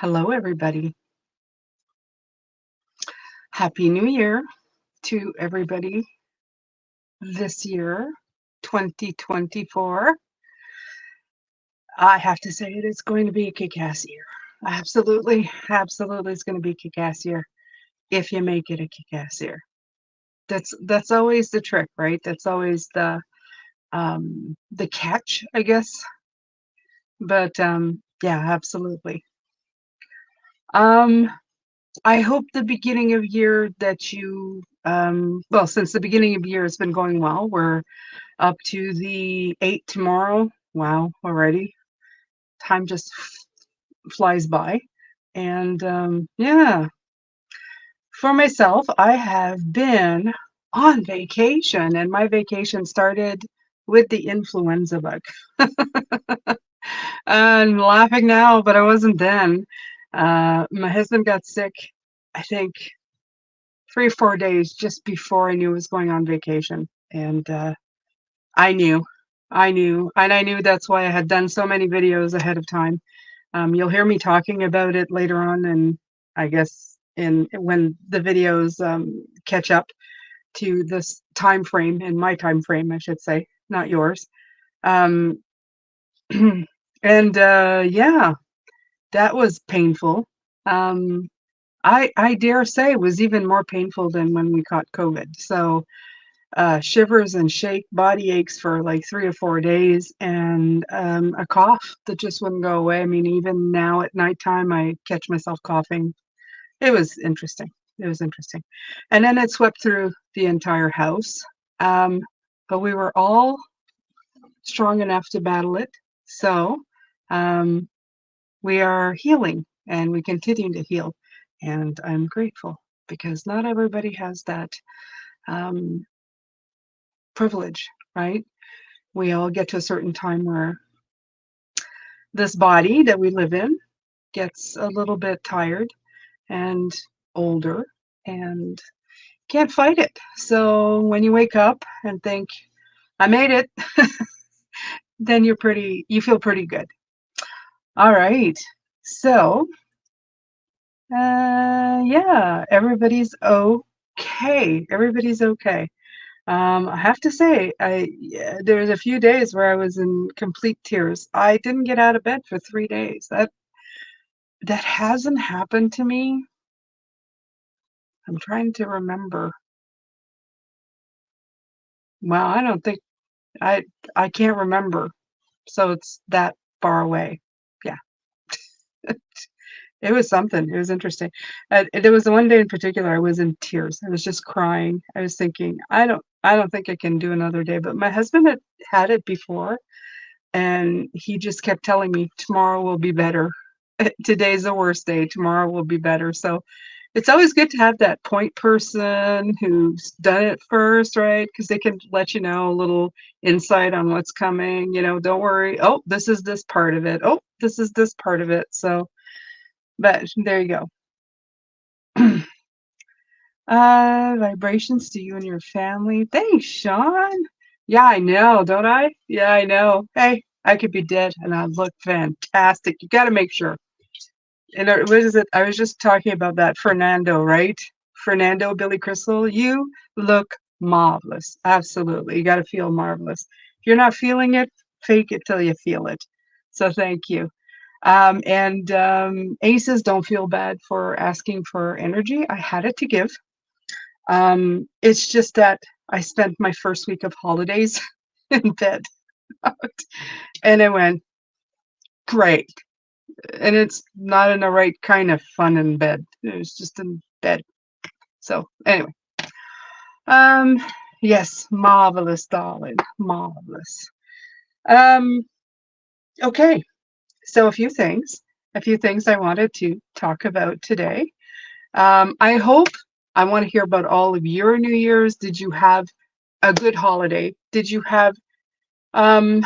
Hello, everybody. Happy New Year to everybody this year, 2024. I have to say it is going to be a kick-ass year. Absolutely, absolutely, it's going to be a kick-ass year if you make it a kick-ass year. That's always the trick, right? That's always the catch, I guess. But yeah, absolutely. Um, I hope the beginning of year that well, since the beginning of year has been going well, we're up to the 8 tomorrow. Wow, already. Time just flies by. And yeah, for myself, I have been on vacation, and my vacation started with the influenza bug. I'm laughing now, but I wasn't then. My husband got sick, I think, 3 or 4 days just before I knew I was going on vacation. And I knew. I knew, and I knew that's why I had done so many videos ahead of time. You'll hear me talking about it later on, and I guess in when the videos catch up to this time frame, in my time frame, I should say, not yours. Um, and yeah, that was painful. Um, I dare say it was even more painful than when we caught COVID. So shivers and shake, body aches for like 3 or 4 days, and a cough that just wouldn't go away. I mean, even now at nighttime, I catch myself coughing. It was interesting. It was interesting. And then it swept through the entire house. Um, but we were all strong enough to battle it. So um, we are healing and we continue to heal. And I'm grateful because not everybody has that um, privilege, right? We all get to a certain time where this body that we live in gets a little bit tired and older and can't fight it. So when you wake up and think, I made it, then you feel pretty good. All right. So, yeah, everybody's okay. Everybody's okay. I have to say, there was a few days where I was in complete tears. I didn't get out of bed for 3 days. That hasn't happened to me. I'm trying to remember. Well, I don't think I I can't remember. So it's that far away. Yeah. It was something. It was interesting. There was the one day in particular I was in tears. I was just crying. I was thinking, I don't think I can do another day. But my husband had it before, and he just kept telling me, tomorrow will be better. Today's the worst day. Tomorrow will be better. So it's always good to have that point person who's done it first, right? Because they can let you know a little insight on what's coming. Don't worry. Oh, this is this part of it. Oh, this is this part of it. So, but there you go. Vibrations to you and your family. Thanks, Sean. Yeah, I know, don't I? Yeah, I know. Hey, I could be dead and I'd look fantastic. You got to make sure. And what is it? I was just talking about that Fernando, right? Fernando, Billy Crystal. You look marvelous. Absolutely. You got to feel marvelous. If you're not feeling it, fake it till you feel it. So thank you. And aces, don't feel bad for asking for energy. I had it to give. It's just that I spent my first week of holidays in bed, and it went great. And it's not in the right kind of fun in bed. It was just in bed. So anyway, um, yes, marvelous, darling, marvelous. Um, okay, so a few things I wanted to talk about today. I want to hear about all of your New Year's. Did you have a good holiday? Did you have um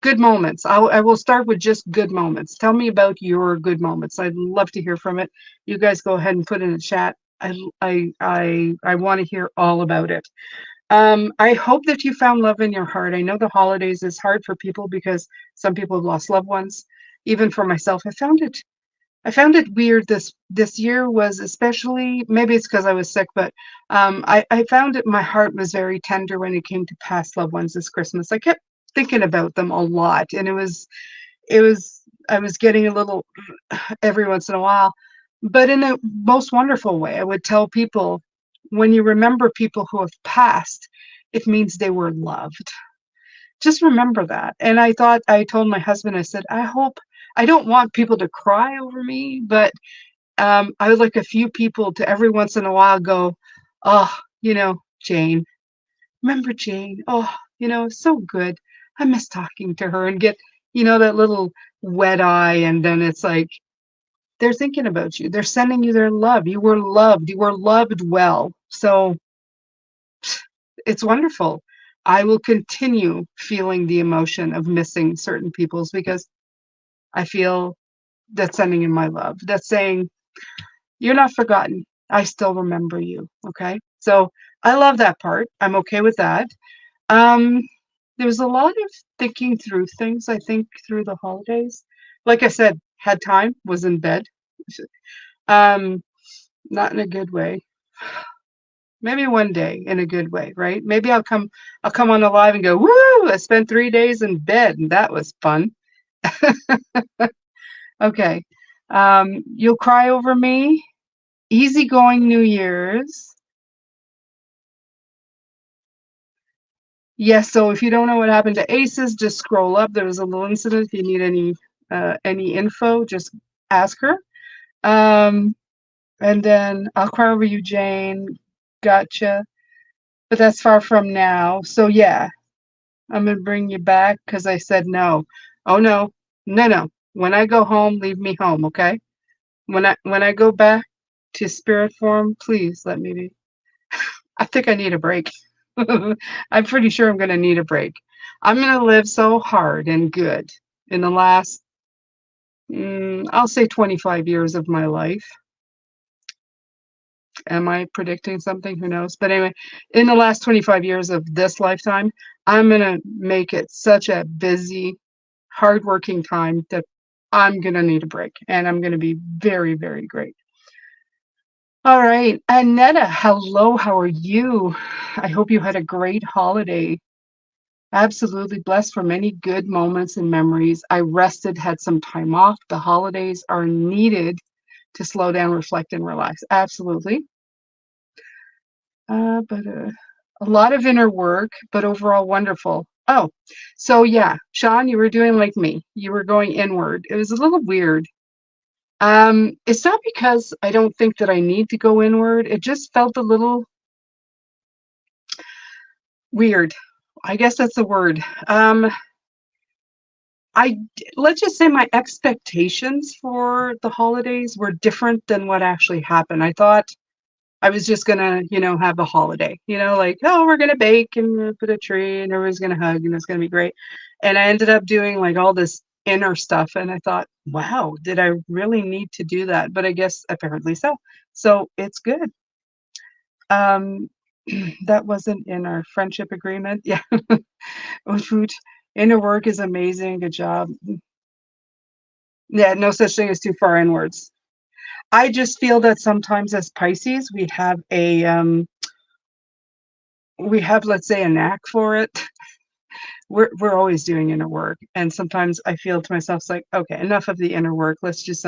good moments? I will start with just good moments. Tell me about your good moments. I'd love to hear from it. You guys go ahead and put in the chat. I want to hear all about it. I hope that you found love in your heart. I know the holidays is hard for people because some people have lost loved ones. Even for myself, I found it I found it weird this year was especially, maybe it's because I was sick, but I found it my heart was very tender when it came to past loved ones this Christmas. I kept thinking about them a lot, and it was I was getting a little every once in a while, but in a most wonderful way. I would tell people, when you remember people who have passed, it means they were loved. Just remember that. And I told my husband, I said, I don't want people to cry over me, but I would like a few people to every once in a while go, oh, Jane, remember Jane? Oh, so good. I miss talking to her, and get, that little wet eye. And then it's like, they're thinking about you. They're sending you their love. You were loved. You were loved well. So it's wonderful. I will continue feeling the emotion of missing certain people's, because I feel that's sending in my love. That's saying, you're not forgotten. I still remember you. Okay. So I love that part. I'm okay with that. Um, there was a lot of thinking through things, I think, through the holidays. Like I said, had time, was in bed. Um, Not in a good way. Maybe one day in a good way, right? Maybe I'll come on the live and go, woo! I spent 3 days in bed and that was fun. Okay. You'll cry over me. Easygoing New Year's. Yes, so if you don't know what happened to Aces, just scroll up. There was a little incident. If you need any info, just ask her. Um, and then I'll cry over you, Jane. Gotcha. But that's far from now. So yeah, I'm gonna bring you back because I said no. Oh no, no, no. When I go home, leave me home, okay? When I go back to spirit form, please let me be. I think I need a break. I'm pretty sure I'm gonna need a break. I'm gonna live so hard and good in the last, I'll say 25 years of my life. Am I predicting something? Who knows? But anyway, in the last 25 years of this lifetime, I'm gonna make it such a busy, hardworking time that I'm gonna need a break, and I'm gonna be very, very great. All right, Annetta, hello, how are you? I hope you had a great holiday. Absolutely blessed for many good moments and memories. I rested, had some time off. The holidays are needed to slow down, reflect, and relax. Absolutely. But a lot of inner work, but overall wonderful. Oh, so yeah, Sean, you were doing like me. You were going inward. It was a little weird. It's not because I don't think that I need to go inward. It just felt a little weird. I guess that's the word. Let's just say my expectations for the holidays were different than what actually happened. I thought I was just gonna, have a holiday, like, oh, we're gonna bake and put a tree and everyone's gonna hug and it's gonna be great. And I ended up doing like all this inner stuff, and I thought, wow, did I really need to do that? But I guess apparently so. So it's good. Um, that wasn't in our friendship agreement. Yeah. Oh, shoot. Inner work is amazing. Good job. Yeah, no such thing as too far inwards. I just feel that sometimes as Pisces, we have, let's say, a knack for it. We're always doing inner work, and sometimes I feel to myself, it's like, okay, enough of the inner work. Let's just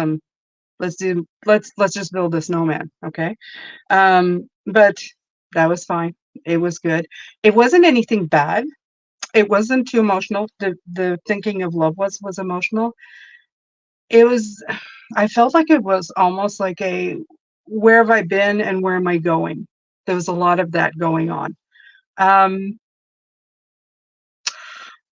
build a snowman, okay? But that was fine. It was good. It wasn't anything bad. It wasn't too emotional. The thinking of love was emotional. It was I felt like it was almost like a, where have I been and where am I going? There was a lot of that going on. Um,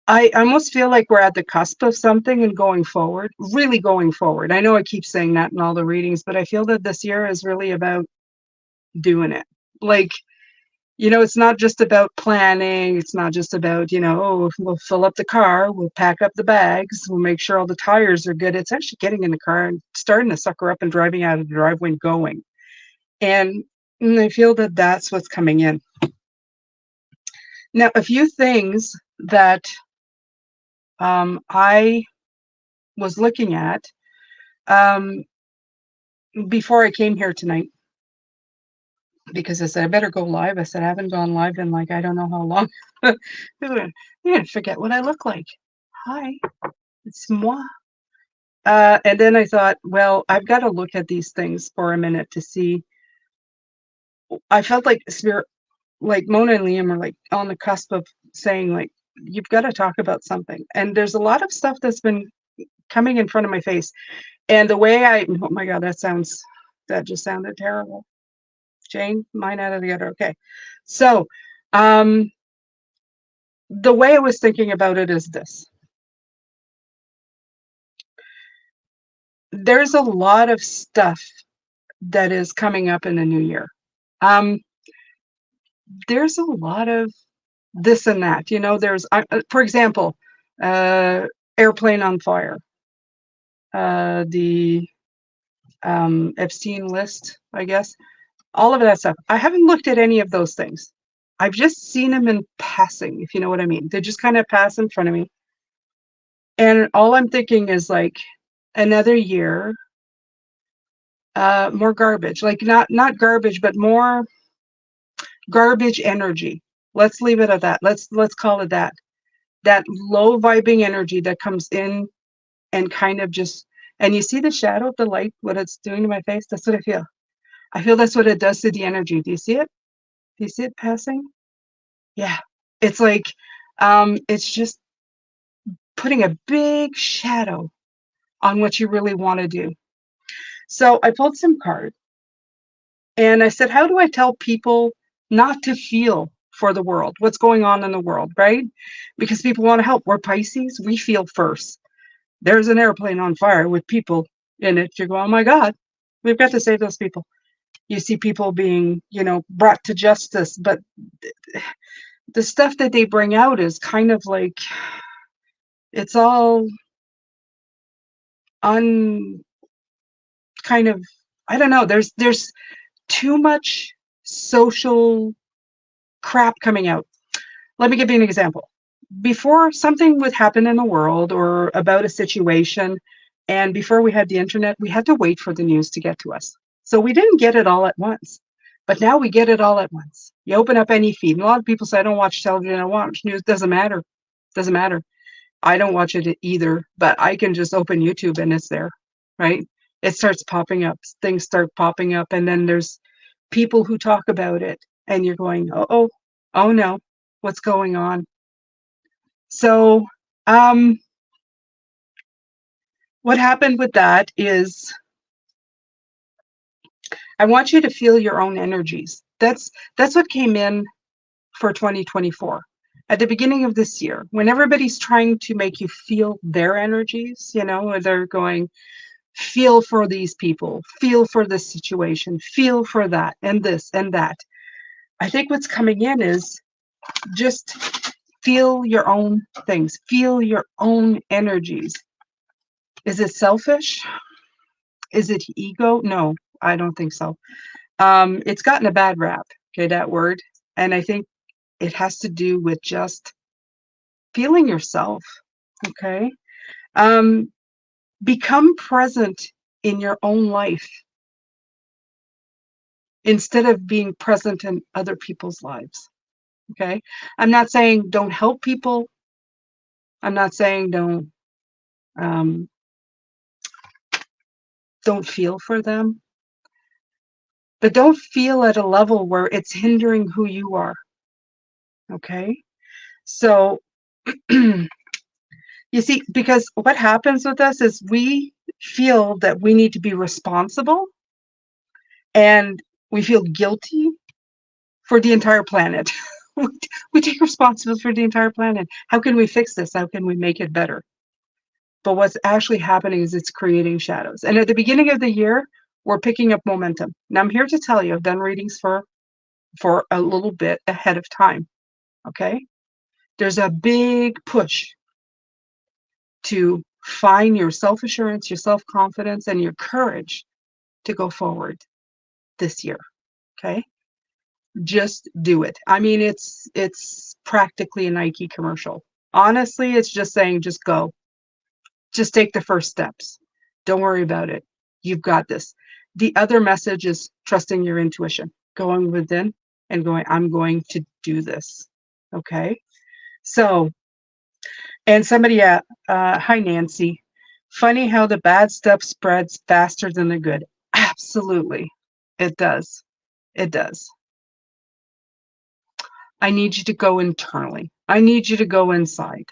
I almost feel like we're at the cusp of something and going forward, really going forward. I know I keep saying that in all the readings, but I feel that this year is really about doing it. Like, it's not just about planning. It's not just about, oh, we'll fill up the car, we'll pack up the bags, we'll make sure all the tires are good. It's actually getting in the car and starting to sucker up and driving out of the driveway and going. And, I feel that that's what's coming in. Now, a few things that I was looking at. Um, before I came here tonight, because I said, I better go live. I said, I haven't gone live in like, I don't know how long. You're gonna forget what I look like. Hi, it's moi. And then I thought, well, I've got to look at these things for a minute to see. I felt like spirit, like Mona and Liam are like on the cusp of saying, like, you've got to talk about something. And there's a lot of stuff that's been coming in front of my face. And the way oh my God, that just sounded terrible. Jane, mine out of the other. Okay. So, um, the way I was thinking about it is this. There's a lot of stuff that is coming up in the new year. Um, there's a lot of this and that, there's, for example, uh, airplane on fire, the Epstein list, I guess, all of that stuff. I haven't looked at any of those things. I've just seen them in passing, if you know what I mean. They just kind of pass in front of me. And all I'm thinking is like another year, more garbage, like not garbage, but more garbage energy. Let's leave it at that. Let's call it that. That low vibing energy that comes in and kind of just, and you see the shadow of the light, what it's doing to my face? That's what I feel. I feel that's what it does to the energy. Do you see it? Do you see it passing? Yeah. It's like, it's just putting a big shadow on what you really want to do. So I pulled some cards and I said, how do I tell people not to feel for the world? What's going on in the world, right? Because people want to help. We're Pisces. We feel first. There's an airplane on fire with people in it. You go, oh my God, we've got to save those people. You see people being, brought to justice, but the stuff that they bring out is kind of like, it's all kind of, I don't know. There's too much social crap coming out. Let me give you an example. Before something would happen in the world or about a situation, and before we had the internet, we had to wait for the news to get to us. So we didn't get it all at once. But now we get it all at once. You open up any feed. And a lot of people say, I don't watch television, I don't watch news. Doesn't matter. Doesn't matter. I don't watch it either, but I can just open YouTube and it's there, right? It starts popping up. Things start popping up. And then there's people who talk about it. And you're going, oh no, what's going on? So, what happened with that is I want you to feel your own energies. That's what came in for 2024. At the beginning of this year, when everybody's trying to make you feel their energies, they're going, feel for these people, feel for this situation, feel for that, and this and that. I think what's coming in is just feel your own things, feel your own energies. Is it selfish? Is it ego? No, I don't think so. It's gotten a bad rap, okay, that word. And I think it has to do with just feeling yourself, okay? Become present in your own life instead of being present in other people's lives, okay? I'm not saying don't help people. I'm not saying um, don't feel for them, but don't feel at a level where it's hindering who you are, okay? So, you see, because what happens with us is we feel that we need to be responsible and we feel guilty for the entire planet. We take responsibility for the entire planet. How can we fix this? How can we make it better? But what's actually happening is it's creating shadows. And at the beginning of the year, we're picking up momentum. Now I'm here to tell you, I've done readings for a little bit ahead of time. Okay? There's a big push to find your self-assurance, your self-confidence, and your courage to go forward this year. Okay? Just do it. I mean, it's practically a Nike commercial. Honestly, it's just saying, just go. Just take the first steps. Don't worry about it. You've got this. The other message is trusting your intuition, going within and going, I'm going to do this. Okay. So, and somebody, hi, Nancy. Funny how the bad stuff spreads faster than the good. Absolutely. It does. It does. I need you to go internally. I need you to go inside.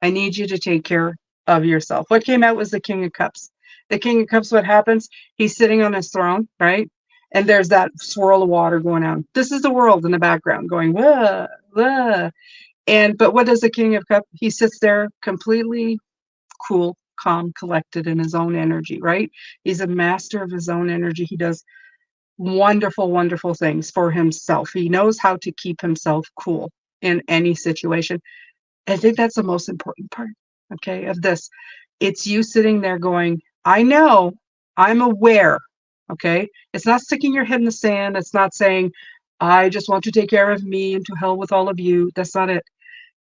I need you to take care of yourself. What came out was the King of Cups. The King of Cups, what happens? He's sitting on his throne, right? And there's that swirl of water going on. This is the world in the background going, whoa, whoa. But what does the King of Cups? He sits there completely cool, calm, collected in his own energy, right? He's a master of his own energy. He does wonderful, wonderful things for himself. He knows how to keep himself cool in any situation. I think that's the most important part, okay, of this. It's you sitting there going, I know, I'm aware, okay? It's not sticking your head in the sand. It's not saying, I just want to take care of me and to hell with all of you. That's not it.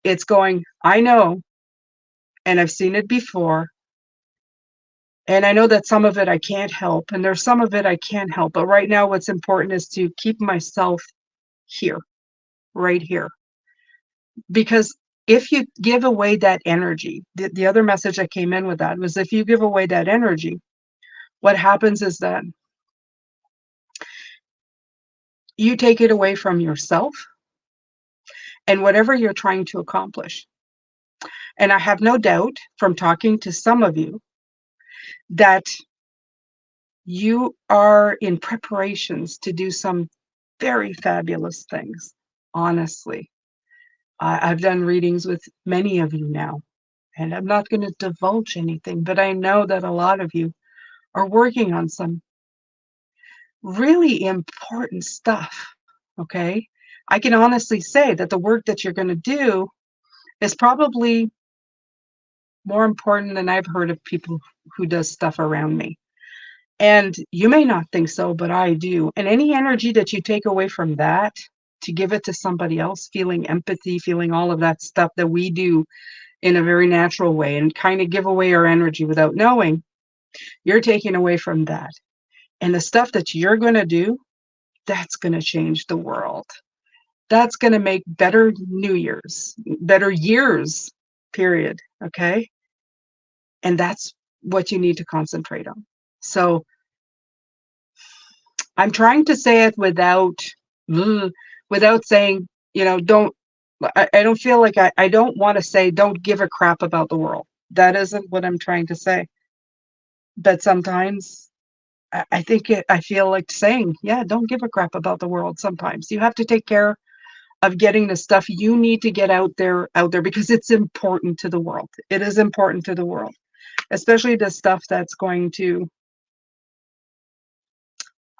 It's going, I know, and I've seen it before. And I know that some of it I can't help, and there's some of it I can help. But right now, what's important is to keep myself here, right here. Because if you give away that energy, the other message that came in with that was if you give away that energy, what happens is that you take it away from yourself and whatever you're trying to accomplish. And I have no doubt from talking to some of you that you are in preparations to do some very fabulous things, honestly. I've done readings with many of you now, and I'm not going to divulge anything, but I know that a lot of you are working on some really important stuff, okay? I can honestly say that the work that you're going to do is probably more important than I've heard of people who does stuff around me. And you may not think so, but I do. And any energy that you take away from that to give it to somebody else, feeling empathy, feeling all of that stuff that we do in a very natural way and kind of give away our energy without knowing, you're taking away from that. And the stuff that you're going to do, that's going to change the world. That's going to make better New Year's, better years, period. Okay. And that's what you need to concentrate on. So I'm trying to say it without saying, I don't feel like I don't want to say, don't give a crap about the world. That isn't what I'm trying to say. But sometimes I feel like saying, yeah, don't give a crap about the world. Sometimes you have to take care of getting the stuff you need to get out there because it's important to the world. It is important to the world, especially the stuff that's going to,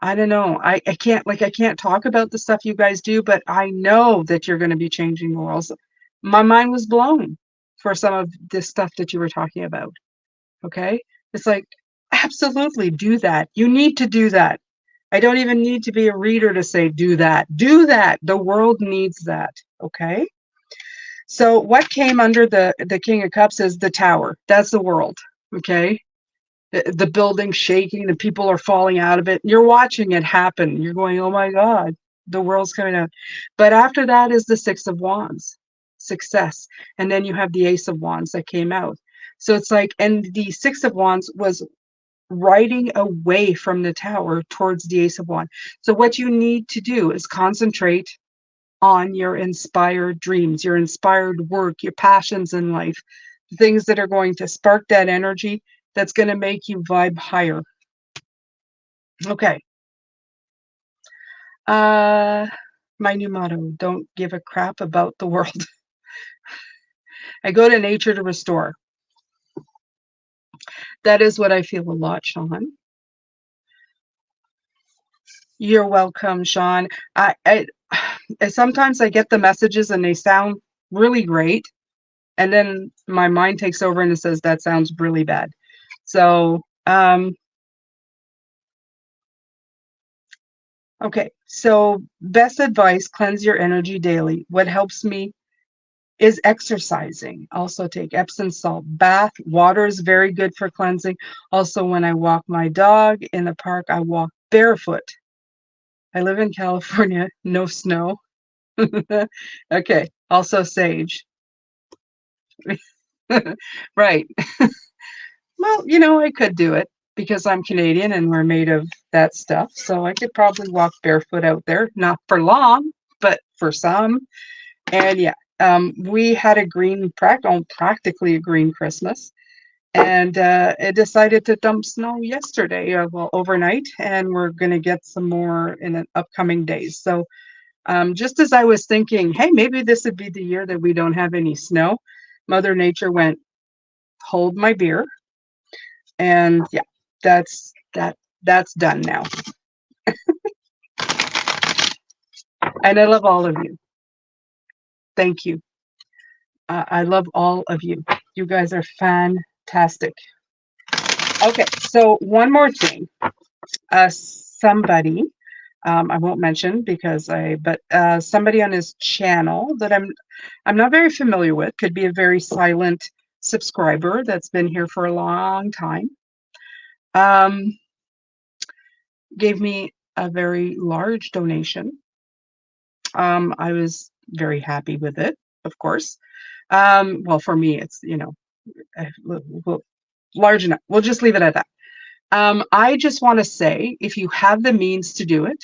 I don't know. I can't talk about the stuff you guys do, but I know that you're going to be changing the world. So my mind was blown for some of this stuff that you were talking about. Okay. It's like, absolutely do that. You need to do that. I don't even need to be a reader to say, do that. Do that. The world needs that. Okay. So what came under the King of Cups is the tower. That's the world. Okay. The building shaking, the people are falling out of it. You're watching it happen. You're going, oh my God, the world's coming out. But after that is the Six of Wands, success. And then you have the Ace of Wands that came out. So it's like, and the Six of Wands was riding away from the tower towards the Ace of Wands. So what you need to do is concentrate on your inspired dreams, your inspired work, your passions in life, things that are going to spark that energy that's going to make you vibe higher. Okay. My new motto, don't give a crap about the world. I go to nature to restore. That is what I feel a lot, Sean. You're welcome, Sean. I sometimes I get the messages and they sound really great, and then my mind takes over and it says that sounds really bad. So, okay. So, best advice: cleanse your energy daily. What helps me is exercising. Also take Epsom salt bath. Water is very good for cleansing. Also, when I walk my dog in the park, I walk barefoot. I live in California, no snow. Okay, also sage. Right. Well, I could do it because I'm Canadian and we're made of that stuff. So I could probably walk barefoot out there, not for long, but for some. And yeah, we had a practically a green Christmas. And it decided to dump snow yesterday, well, overnight, and we're going to get some more in the upcoming days. So just as I was thinking, hey, maybe this would be the year that we don't have any snow, Mother Nature went, hold my beer. And yeah, that's done now. And I love all of you. Thank you. I love all of you. You guys are fantastic. Okay, so one more thing. Somebody, I won't mention but somebody on his channel that I'm not very familiar with, could be a very silent subscriber that's been here for a long time, gave me a very large donation. I was very happy with it, of course. Well, for me, it's, large enough. We'll just leave it at that. I just want to say, if you have the means to do it,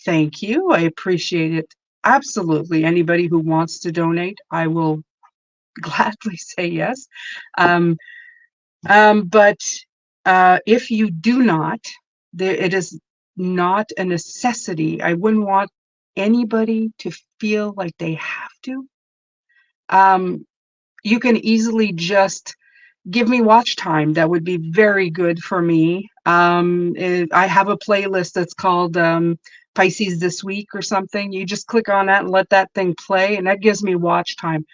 thank you. I appreciate it. Absolutely. Anybody who wants to donate, I will gladly say yes. But if you do not, it is not a necessity. I wouldn't want anybody to feel like they have to. You can easily just give me watch time. That would be very good for me. I have a playlist that's called Pisces This Week or something. You just click on that and let that thing play, and that gives me watch time.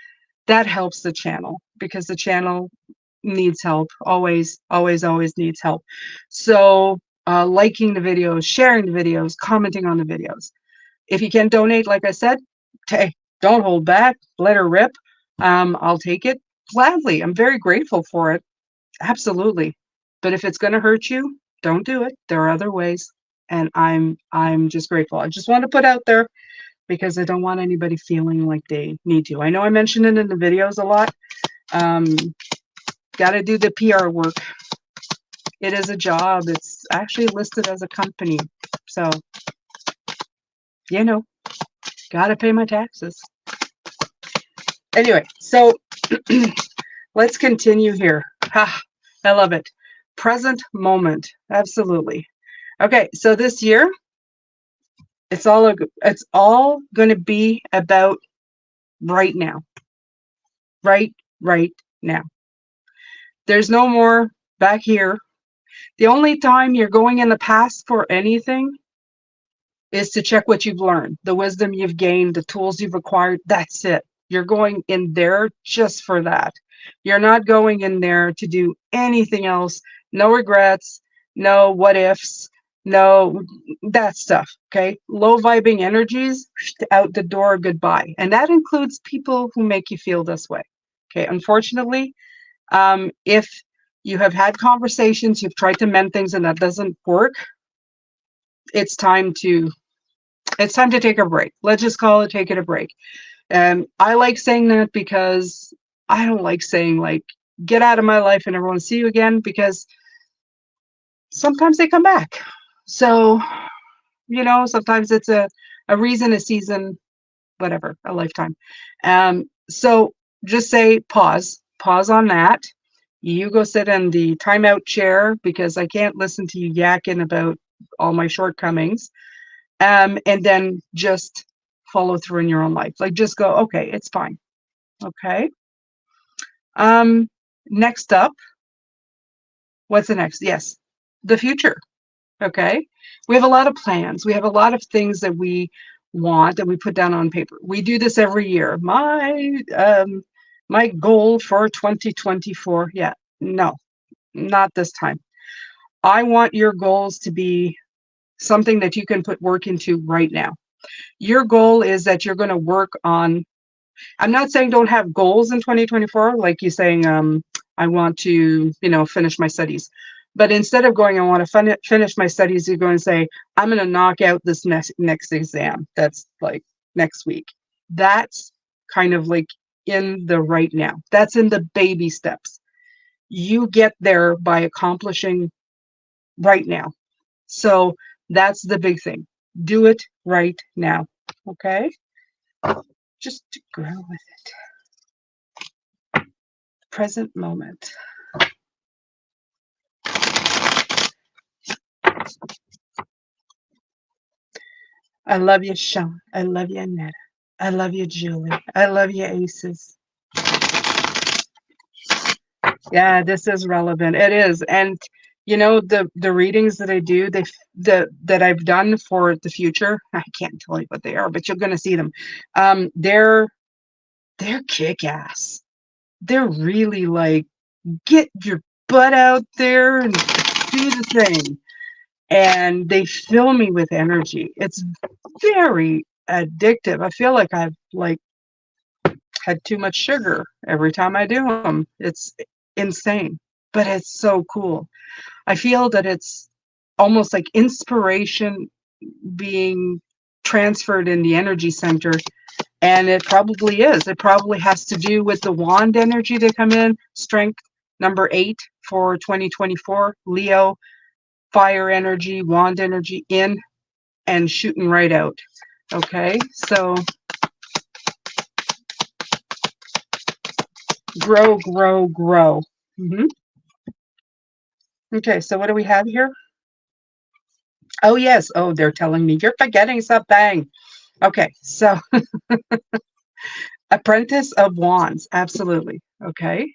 That helps the channel because the channel needs help. Always, always, always needs help. So liking the videos, sharing the videos, commenting on the videos. If you can donate, like I said, don't hold back. Let her rip. I'll take it gladly. I'm very grateful for it. Absolutely. But if it's going to hurt you, don't do it. There are other ways. And I'm just grateful. I just want to put out there because I don't want anybody feeling like they need to. I know I mentioned it in the videos a lot. Got to do the PR work. It is a job. It's actually listed as a company. So, got to pay my taxes. Anyway, so let's continue here. I love it. Present moment. Absolutely. Okay, so this year, it's all going to be about right now. Right now. There's no more back here. The only time you're going in the past for anything is to check what you've learned, the wisdom you've gained, the tools you've acquired. That's it. You're going in there just for that. You're not going in there to do anything else. No regrets, no what ifs, no that stuff. Okay. Low vibing energies out the door, goodbye. And that includes people who make you feel this way. Okay. Unfortunately, if you have had conversations, you've tried to mend things and that doesn't work, it's time to take a break. Let's just call it taking a break. And I like saying that because I don't like saying like, get out of my life and never want to see you again, because sometimes they come back. So, sometimes it's a reason, a season, whatever, a lifetime. So just say pause on that. You go sit in the timeout chair because I can't listen to you yakking about all my shortcomings. And then just follow through in your own life. Like just go, okay, it's fine. Okay. Next up, what's the next? Yes, the future. Okay. We have a lot of plans. We have a lot of things that we want that we put down on paper. We do this every year. My goal for 2024. Yeah, no, not this time. I want your goals to be something that you can put work into right now. Your goal is that you're going to work on I'm not saying don't have goals in 2024, like you saying, I want to, finish my studies. But instead of going, I want to finish my studies, you're going to say, I'm going to knock out this next exam. That's like next week. That's kind of like in the right now. That's in the baby steps. You get there by accomplishing right now. So that's the big thing. Do it right now. Okay? Just to grow with it. Present moment. I love you, Sean. I love you, Annette. I love you, Julie. I love you, Aces. Yeah, this is relevant. It is. And the readings that I do, that I've done for the future, I can't tell you what they are, but you're gonna see them. They're kick ass. They're really like, get your butt out there and do the thing. And they fill me with energy. It's very addictive. I feel like I've had too much sugar every time I do them. It's insane, but it's so cool. I feel that it's almost like inspiration being transferred in the energy center, and it probably is. It probably has to do with the wand energy to come in, strength number 8 for 2024, Leo, fire energy, wand energy in and shooting right out. Okay, so grow, grow, grow. Okay, so what do we have here? Oh, yes. Oh, they're telling me you're forgetting something. Okay, so Apprentice of Wands. Absolutely. Okay.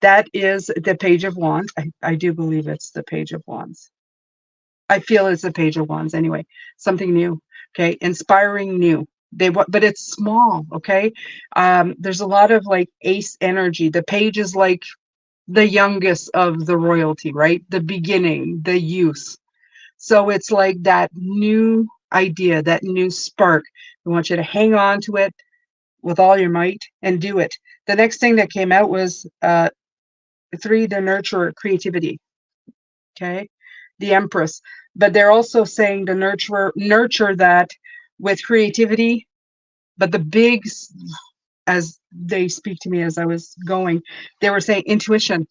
That is the Page of Wands. I do believe it's the Page of Wands. I feel it's the Page of Wands anyway. Something new. Okay. Inspiring new. But it's small. Okay. There's a lot of like ace energy. The page is like the youngest of the royalty, right? The beginning, the youth. So it's like that new idea, that new spark. I want you to hang on to it with all your might and do it. The next thing that came out was 3, to nurture creativity. Okay. The Empress. But they're also saying to nurture that with creativity. But the big, as they speak to me as I was going, they were saying intuition.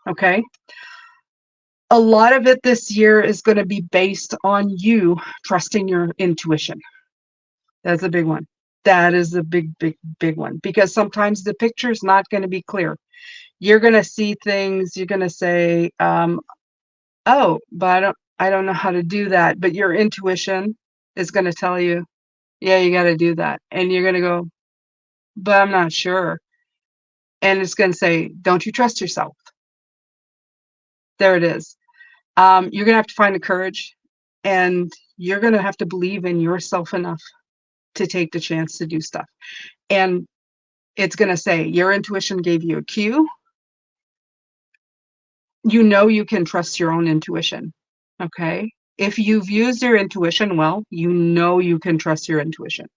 Okay. A lot of it this year is going to be based on you trusting your intuition. That's a big one. That is a big, big, big one, because sometimes the picture is not going to be clear. You're going to see things. You're going to say, "Oh, but I don't know how to do that." But your intuition is going to tell you, "Yeah, you got to do that," and you're going to go, "But I'm not sure." And it's going to say, "Don't you trust yourself?" There it is. You're going to have to find the courage, and you're going to have to believe in yourself enough to take the chance to do stuff. And it's going to say your intuition gave you a cue. You can trust your own intuition. Okay. If you've used your intuition well, you can trust your intuition.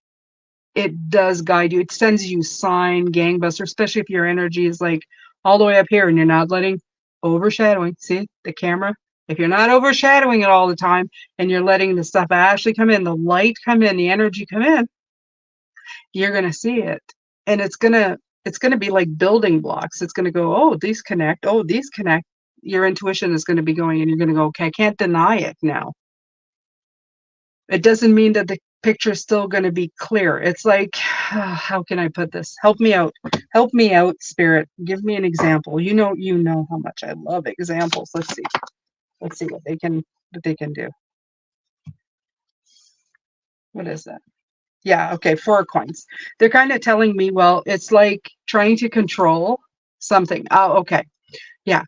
It does guide you. It sends you sign gangbuster, especially if your energy is like all the way up here and you're not letting overshadowing. See the camera? If you're not overshadowing it all the time and you're letting the stuff actually come in, the light come in, the energy come in, you're going to see it. And it's going to be like building blocks. It's going to go, oh, these connect. Oh, these connect. Your intuition is going to be going, and you're going to go, okay, I can't deny it now. It doesn't mean that the picture is still going to be clear. It's like, how can I put this? Help me out. Help me out, Spirit. Give me an example. You know how much I love examples. Let's see. Let's see what they can do. What is that? Yeah, okay, 4 coins. They're kind of telling me, well, it's like trying to control something. Oh, okay. Yeah.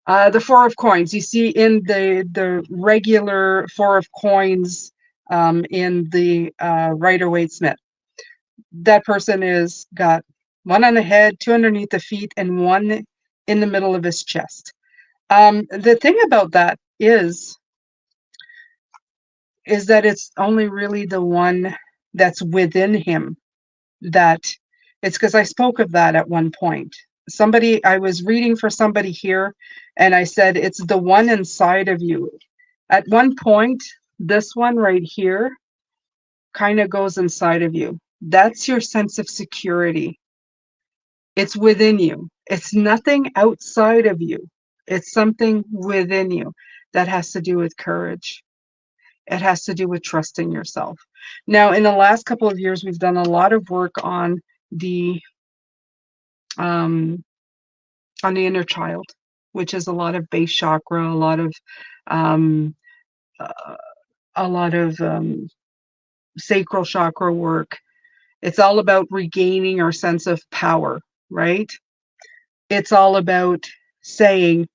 The 4 of coins. You see in the regular 4 of coins in the Rider-Waite-Smith. That person is got 1 on the head, 2 underneath the feet, and 1 in the middle of his chest. The thing about that is that it's only really the one that's within him that it's because I spoke of that at one point. I was reading for somebody here, and I said, it's the one inside of you. At one point, this one right here kind of goes inside of you. That's your sense of security. It's within you. It's nothing outside of you. It's something within you that has to do with courage. It has to do with trusting yourself. Now, in the last couple of years, we've done a lot of work the um, on the inner child, which is a lot of base chakra, um, uh, a lot of sacral chakra work. It's all about regaining our sense of power, right? It's all about saying,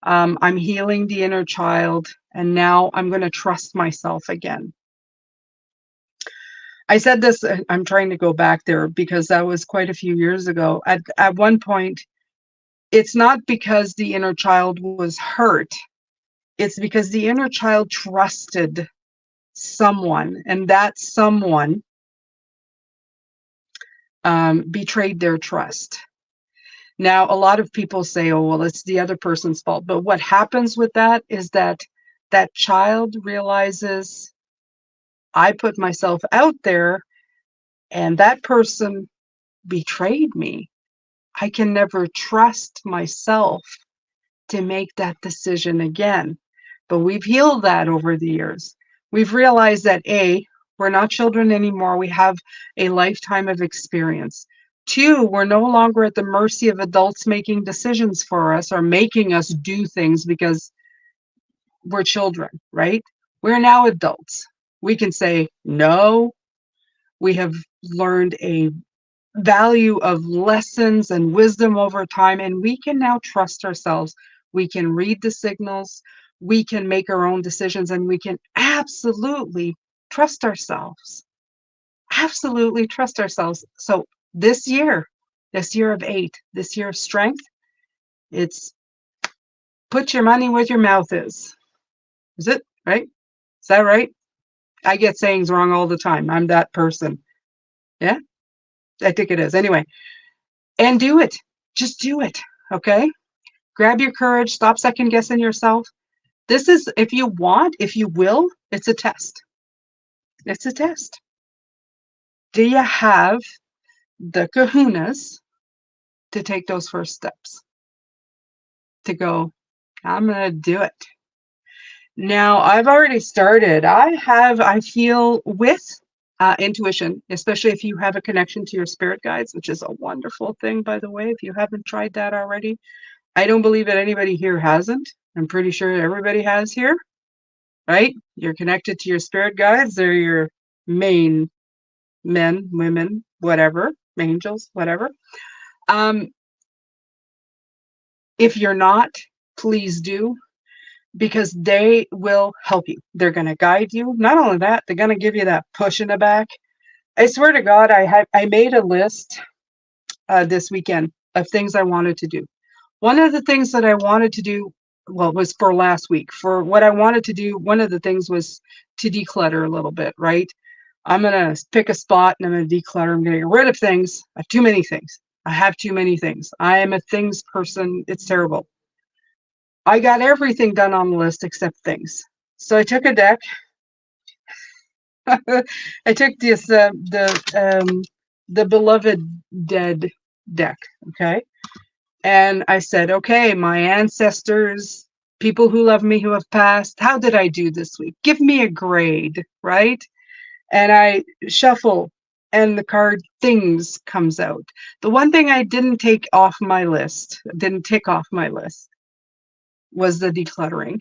I'm healing the inner child, and now I'm going to trust myself again. I said this, I'm trying to go back there because that was quite a few years ago. At one point, it's not because the inner child was hurt, it's because the inner child trusted someone, and that someone betrayed their trust. Now, a lot of people say, oh, well, it's the other person's fault. But what happens with that is that that child realizes, I put myself out there and that person betrayed me. I can never trust myself to make that decision again. But we've healed that over the years. We've realized that we're not children anymore. We have a lifetime of experience. Two, we're no longer at the mercy of adults making decisions for us or making us do things because we're children, right? We're now adults. We can say no. We have learned a value of lessons and wisdom over time, and we can now trust ourselves. We can read the signals, we can make our own decisions, and we can absolutely trust ourselves. Absolutely trust ourselves. So this year of 8, this year of strength, it's put your money where your mouth is. Is it right? Is that right? I get sayings wrong all the time. I'm that person. Yeah, I think it is. Anyway, and do it. Just do it. Okay. Grab your courage. Stop second guessing yourself. This is, if you want, if you will, it's a test. It's a test. Do you have the kahunas to take those first steps? To go, I'm going to do it. Now, I've already started. I feel with intuition, especially if you have a connection to your spirit guides, which is a wonderful thing, by the way, if you haven't tried that already. I don't believe that anybody here hasn't. I'm pretty sure everybody has here, right? You're connected to your spirit guides. They're your main men, women, whatever, angels, whatever. If you're not, please do, because they will help you. They're going to guide you. Not only that, they're going to give you that push in the back. I swear to God, I made a list this weekend of things I wanted to do. One of the things that I wanted to do, well, it was for last week. For what I wanted to do, one of the things was to declutter a little bit, right? I'm going to pick a spot and I'm going to declutter. I'm going to get rid of things. I have too many things. I have too many things. I am a things person. It's terrible. I got everything done on the list except things. So I took a deck. I took this the Beloved Dead deck, okay? And I said, okay, my ancestors, people who love me, who have passed, how did I do this week? Give me a grade, right? And I shuffle, and the card Things comes out. The one thing I didn't take off my list, didn't tick off my list, was the decluttering.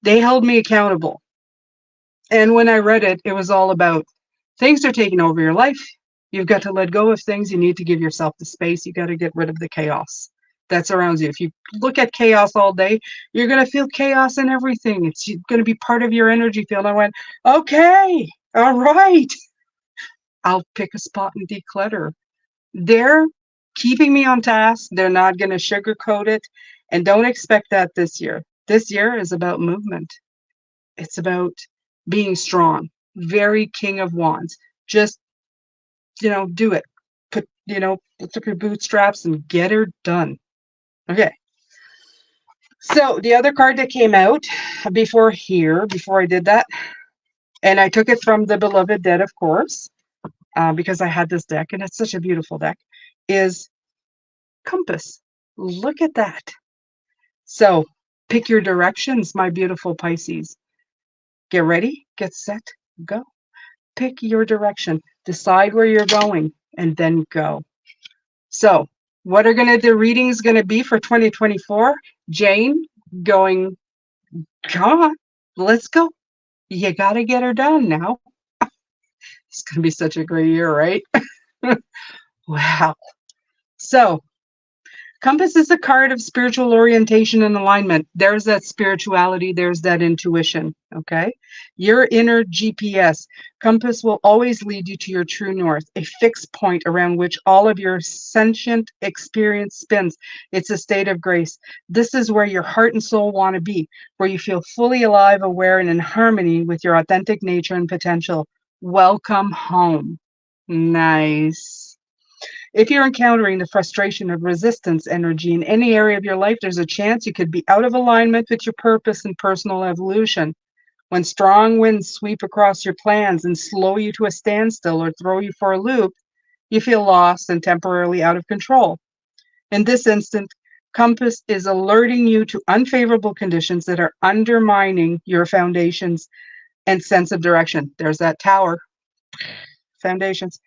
They held me accountable. And when I read it, it was all about things are taking over your life. You've got to let go of things. You need to give yourself the space. You got to get rid of the chaos that surrounds you. If you look at chaos all day, you're going to feel chaos in everything. It's going to be part of your energy field. I went, okay, all right. I'll pick a spot and declutter. They're keeping me on task. They're not going to sugarcoat it. And don't expect that this year. This year is about movement. It's about being strong. Very King of Wands. Just do it. Lift up your bootstraps and get her done. Okay. So the other card that came out before I did that, and I took it from the Beloved Dead, of course, because I had this deck, and it's such a beautiful deck, is Compass. Look at that. So pick your directions, my beautiful Pisces. Get ready, get set, go. Pick your direction. Decide where you're going, and then go. So what are the readings going to be for 2024? Jane going, come on, let's go. You got to get her done now. It's going to be such a great year, right? Wow. So Compass is a card of spiritual orientation and alignment. There's that spirituality, there's that intuition, okay? Your inner GPS. Compass will always lead you to your true north, a fixed point around which all of your sentient experience spins. It's a state of grace. This is where your heart and soul want to be, where you feel fully alive, aware, and in harmony with your authentic nature and potential. Welcome home. Nice. If you're encountering the frustration of resistance energy in any area of your life, there's a chance you could be out of alignment with your purpose and personal evolution. When strong winds sweep across your plans and slow you to a standstill or throw you for a loop, you feel lost and temporarily out of control. In this instant, Compass is alerting you to unfavorable conditions that are undermining your foundations and sense of direction. There's that tower. Foundations.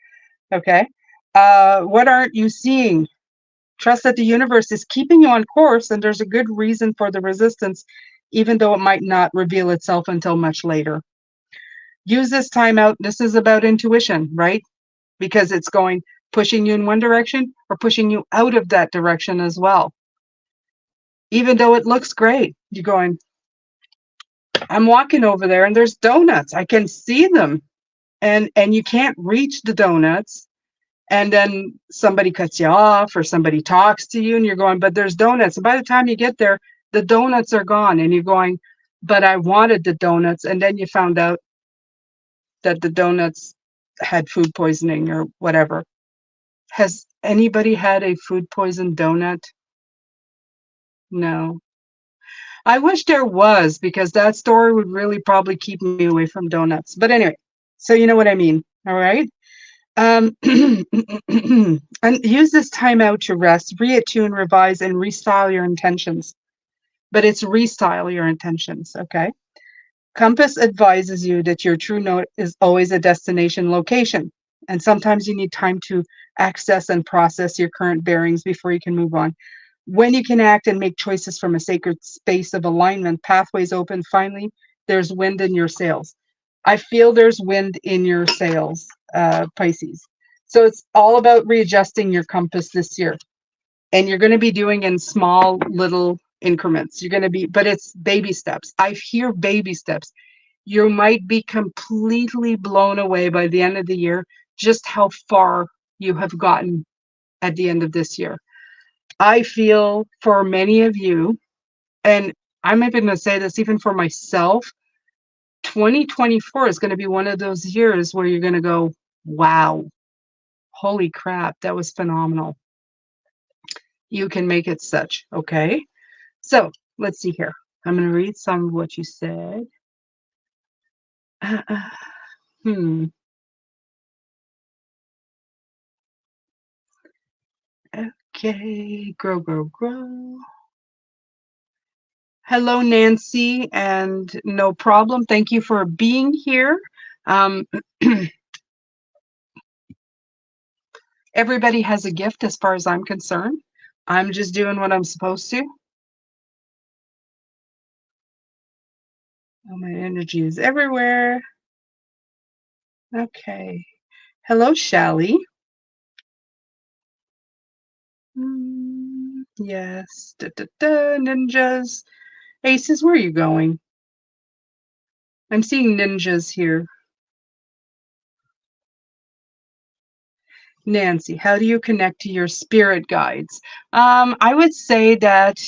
Okay. What aren't you seeing? Trust that the universe is keeping you on course, and there's a good reason for the resistance, even though it might not reveal itself until much later. Use this time out. This is about intuition, right? Because it's pushing you in one direction or pushing you out of that direction as well. Even though it looks great, you're going, I'm walking over there and there's donuts. I can see them. And you can't reach the donuts. And then somebody cuts you off or somebody talks to you and you're going, but there's donuts. And by the time you get there, the donuts are gone. And you're going, but I wanted the donuts. And then you found out that the donuts had food poisoning or whatever. Has anybody had a food poisoned donut? No. I wish there was, because that story would really probably keep me away from donuts. But anyway, so you know what I mean. All right. And use this time out to rest, reattune, revise, and restyle your intentions. But it's restyle your intentions, okay? Compass advises you that your true north is always a destination location. And sometimes you need time to access and process your current bearings before you can move on. When you can act and make choices from a sacred space of alignment, pathways open, finally, there's wind in your sails. I feel there's wind in your sails, Pisces. So it's all about readjusting your compass this year. And you're going to be doing in small little increments. But it's baby steps. I hear baby steps. You might be completely blown away by the end of the year, just how far you have gotten at the end of this year. I feel for many of you, and I'm even going to say this even for myself, 2024 is going to be one of those years where you're going to go, wow, holy crap, that was phenomenal. You can make it such, okay? So let's see here. I'm going to read some of what you said. Okay, grow, grow, grow. Hello, Nancy, and no problem. Thank you for being here. Everybody has a gift as far as I'm concerned. I'm just doing what I'm supposed to. Oh, my energy is everywhere. Okay. Hello, Shally. Yes. Ninjas. Aces, where are you going? I'm seeing ninjas here. Nancy, how do you connect to your spirit guides? I would say that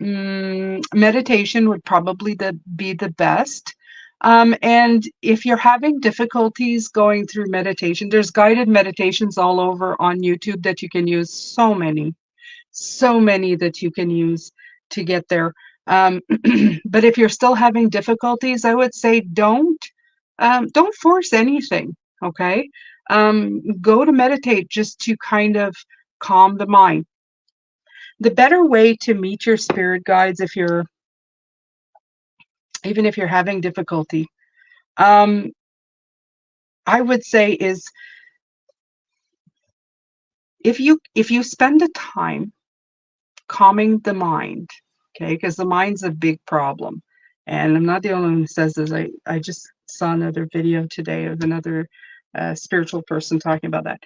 meditation would probably be the best. And if you're having difficulties going through meditation, there's guided meditations all over on YouTube that you can use. So many that you can use to get there. Um, but if you're still having difficulties, I would say don't force anything. Okay, go to meditate just to kind of calm the mind. The better way to meet your spirit guides, if you're even if you're having difficulty, um, I would say is if you spend the time calming the mind, okay, because the mind's a big problem. And I'm not the only one who says this. I just saw another video today of another spiritual person talking about that.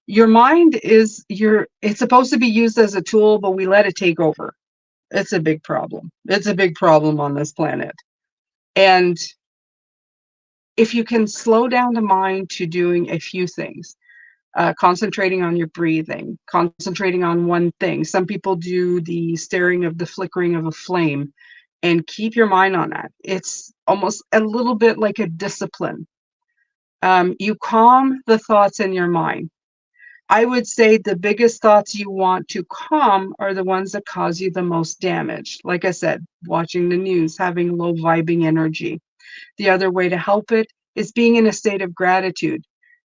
Your mind is it's supposed to be used as a tool, but we let it take over. It's a big problem. It's a big problem on this planet. And if you can slow down the mind to doing a few things, concentrating on your breathing, concentrating on one thing. Some people do the staring of the flickering of a flame and keep your mind on that. It's almost a little bit like a discipline. You calm the thoughts in your mind. I would say the biggest thoughts you want to calm are the ones that cause you the most damage. Like I said, watching the news, having low vibing energy. The other way to help it is being in a state of gratitude,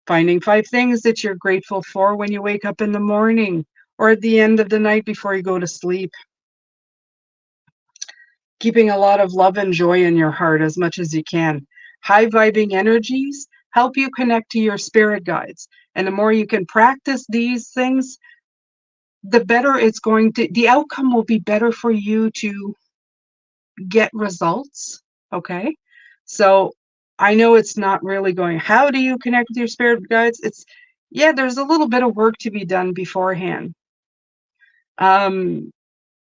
finding 5 things that you're grateful for when you wake up in the morning or at the end of the night before you go to sleep. Keeping a lot of love and joy in your heart as much as you can. High vibing energies help you connect to your spirit guides. And the more you can practice these things, the better the outcome will be better for you to get results. Okay. So I know it's not really going, how do you connect with your spirit guides? Yeah, there's a little bit of work to be done beforehand. Um,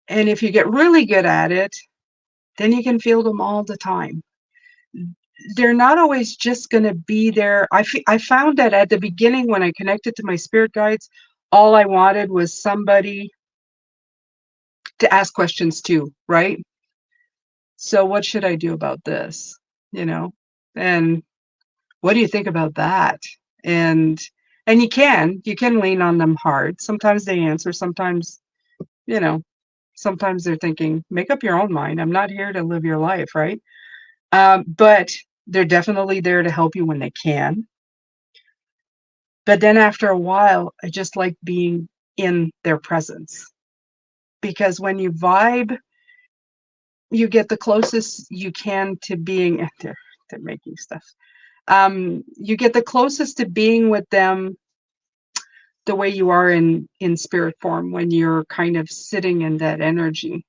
and if you get really good at it, then you can feel them all the time. They're not always just going to be there. I found that at the beginning when I connected to my spirit guides, all I wanted was somebody to ask questions to, right? So what should I do about this? You know? And what do you think about that? And you can lean on them hard. Sometimes they answer, sometimes, you know, sometimes they're thinking, make up your own mind. I'm not here to live your life, right? But they're definitely there to help you when they can. But then after a while, I just like being in their presence because when you vibe, you get the closest you can to being. They're making stuff. You get the closest to being with them the way you are in spirit form when you're kind of sitting in that energy,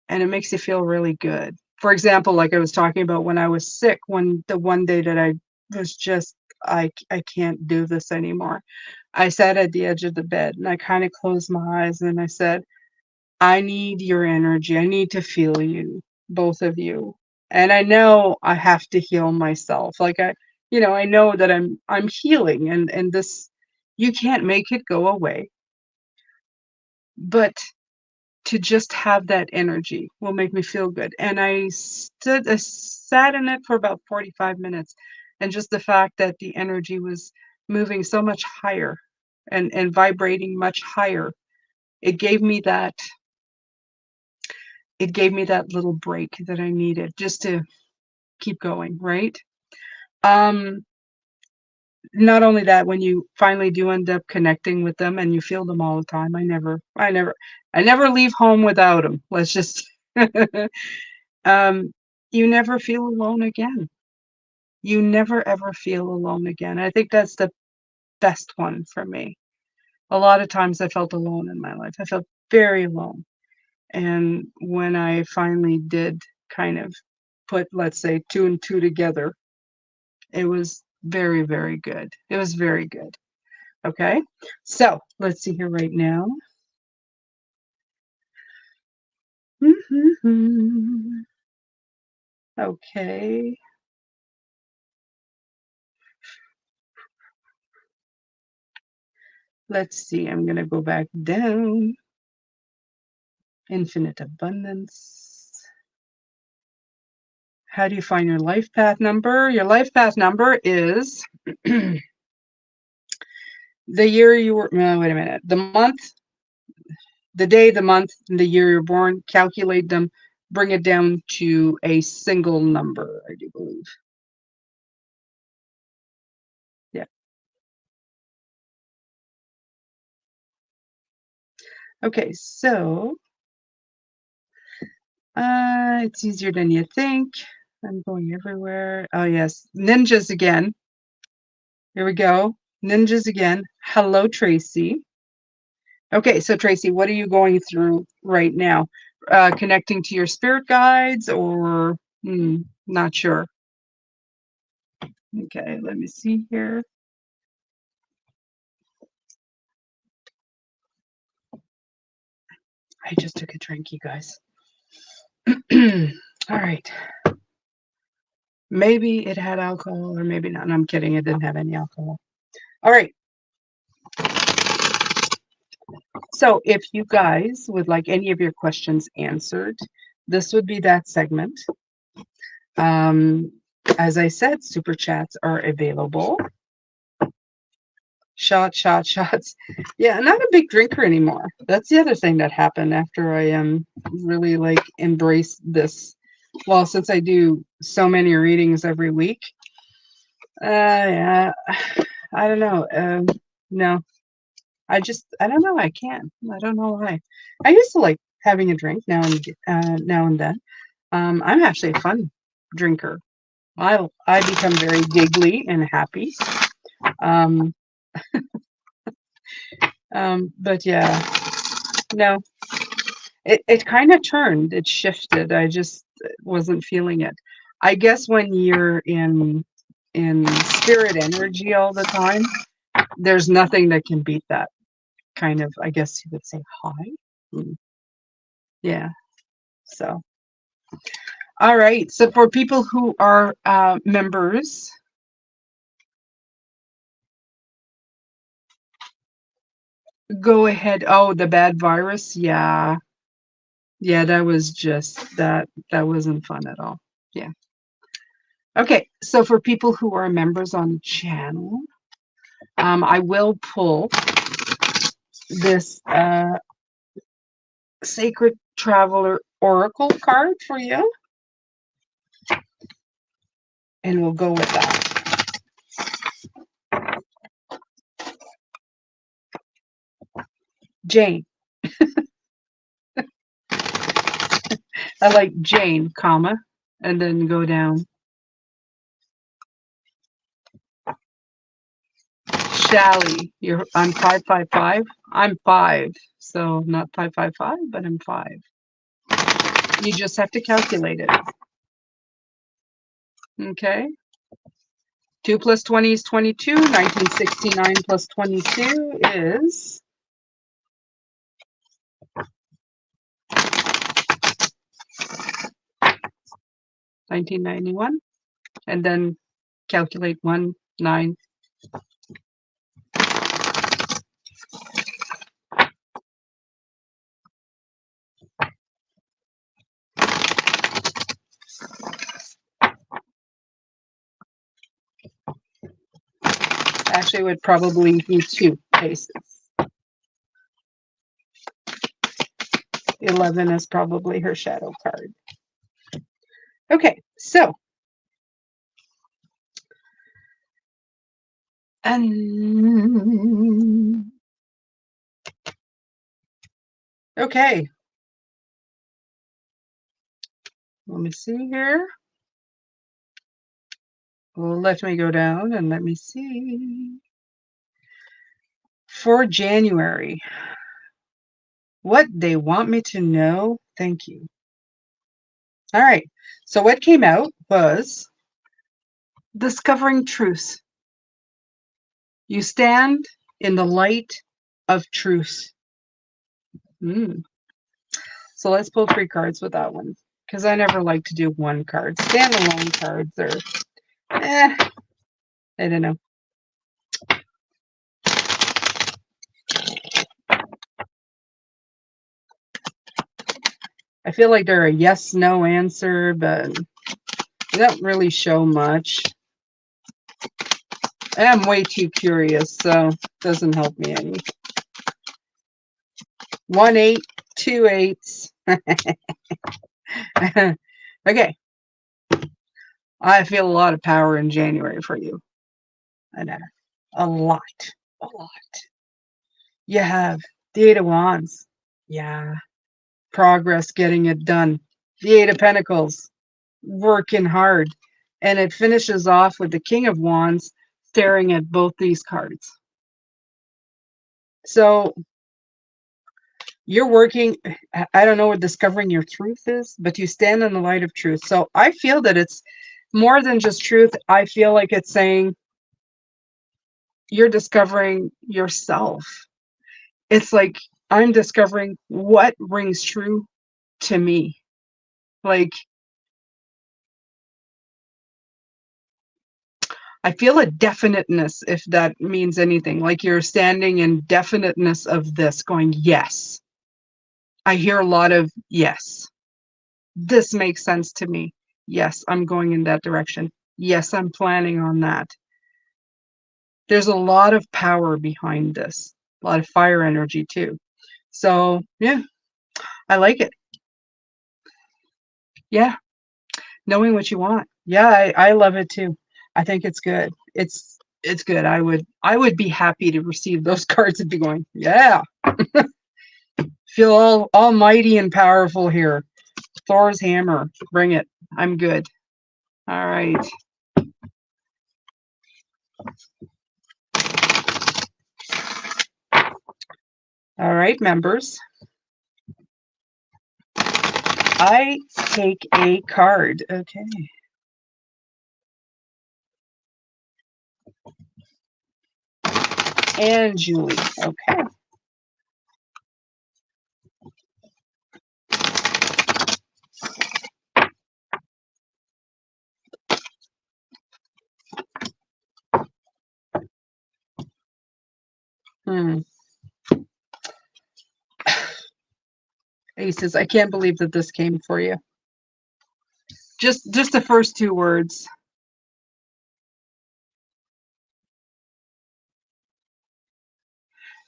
and it makes you feel really good. For example, like I was talking about when I was sick, when the one day that I was just I can't do this anymore. I sat at the edge of the bed and I kind of closed my eyes and I said, I need your energy. I need to feel you, both of you. And I know I have to heal myself. Like I know that I'm healing and this you can't make it go away. But to just have that energy will make me feel good. And I sat in it for about 45 minutes. And just the fact that the energy was moving so much higher and vibrating much higher, it gave me that it gave me that little break that I needed just to keep going, right? Um, Not only that, when you finally do end up connecting with them and you feel them all the time, I never leave home without them. Let's just um, you never feel alone again. You never ever feel alone again. I think that's the best one for me. A lot of times I felt alone in my life. I felt very alone. And when I finally did kind of put, let's say, two and two together, it was very, very good. It was very good. Okay. So let's see here right now. Okay. Let's see. I'm going to go back down. Infinite abundance. How do you find your life path number? Your life path number is the year you were, no, wait a minute, the month, the day, the month, and the year you're born, calculate them, bring it down to a single number, I do believe. Yeah. Okay, so it's easier than you think. I'm going everywhere. Oh, yes. Ninjas again. Here we go. Ninjas again. Hello, Tracy. Okay, so Tracy, what are you going through right now? Connecting to your spirit guides or not sure? Okay, let me see here. I just took a drink, you guys. All right. Maybe it had alcohol or maybe not. No, I'm kidding. It didn't have any alcohol. All right. So if you guys would like any of your questions answered, this would be that segment. As I said, super chats are available. Shots. Yeah, I'm not a big drinker anymore. That's the other thing that happened after I really like embraced this. Well, since I do so many readings every week, yeah, I don't know. No, I don't know. I can't. I don't know why. I used to like having a drink now and then. I'm actually a fun drinker. I become very giggly and happy. Um, but yeah, no, it kind of turned. It shifted. I just wasn't feeling it. I guess when you're in spirit energy all the time, there's nothing that can beat that kind of, I guess you would say, high. Yeah. So, all right. So for people who are members, go ahead. Oh, the bad virus. Yeah. Yeah, that was just that wasn't fun at all. Yeah. Okay. So for people who are members on the channel, I will pull this Sacred Traveler Oracle card for you. And we'll go with that. Jane. I like Jane, comma, and then go down. Shally, I'm 555. I'm 5, so not 555, but I'm 5. You just have to calculate it. Okay. 2 plus 20 is 22. 1969 plus 22 is 1991. And then calculate 1, 9. Actually, it would probably be 2 bases. 11 is probably her shadow card. Okay, so. Okay. Let me see here. Well, let me go down and let me see. For January, what they want me to know, thank you. All right, so what came out was discovering truth. You stand in the light of truth. So let's pull 3 cards with that one, because I never like to do one card. Standalone cards are, I don't know. I feel like they're a yes/no answer, but They don't really show much. I am way too curious, so it doesn't help me any. 1 8, 2 8s. Okay. I feel a lot of power in January for you. I know. A lot. A lot. You have the Eight of Wands. Yeah. Progress, getting it done. The Eight of Pentacles. Working hard. And it finishes off with the King of Wands staring at both these cards. So you're working, I don't know what discovering your truth is, but you stand in the light of truth. So I feel that it's more than just truth. I feel like it's saying you're discovering yourself. It's like I'm discovering what rings true to me. Like, I feel a definiteness, if that means anything. Like you're standing in definiteness of this, going, yes. I hear a lot of yes. This makes sense to me. Yes, I'm going in that direction. Yes, I'm planning on that. There's a lot of power behind this, a lot of fire energy too. So, yeah, I like it. Yeah, knowing what you want. Yeah, I love it too. I think it's good. It's good. I would be happy to receive those cards and be going, yeah. Feel all almighty and powerful here. Thor's hammer. Bring it. I'm good. All right. All right, members. I take a card. Okay. And Julie. Okay. Aces. I can't believe that this came for you. Just the first two words.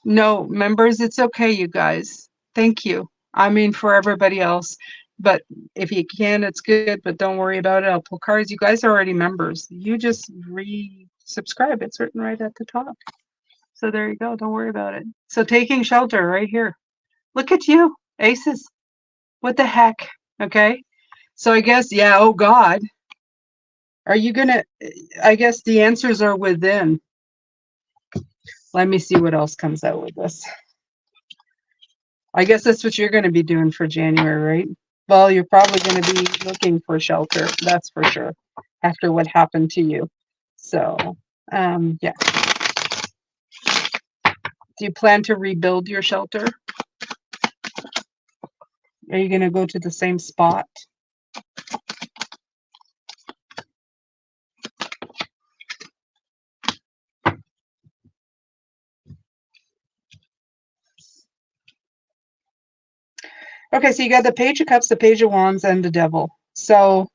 No, members, it's okay, you guys. Thank you. I mean, for everybody else. But if you can, it's good, but don't worry about it. I'll pull cards. You guys are already members. You just re-subscribe. It's written right at the top. So there you go. Don't worry about it. So taking shelter right here. Look at you, aces. What the heck? Okay. So I guess, yeah, oh God. Are you gonna, I guess the answers are within. Let me see what else comes out with this. I guess that's what you're going to be doing for January, right? Well, you're probably going to be looking for shelter, that's for sure, after what happened to you. So, yeah. Do you plan to rebuild your shelter? Are you going to go to the same spot? Okay, so you got the Page of Cups, the Page of Wands, and the Devil. So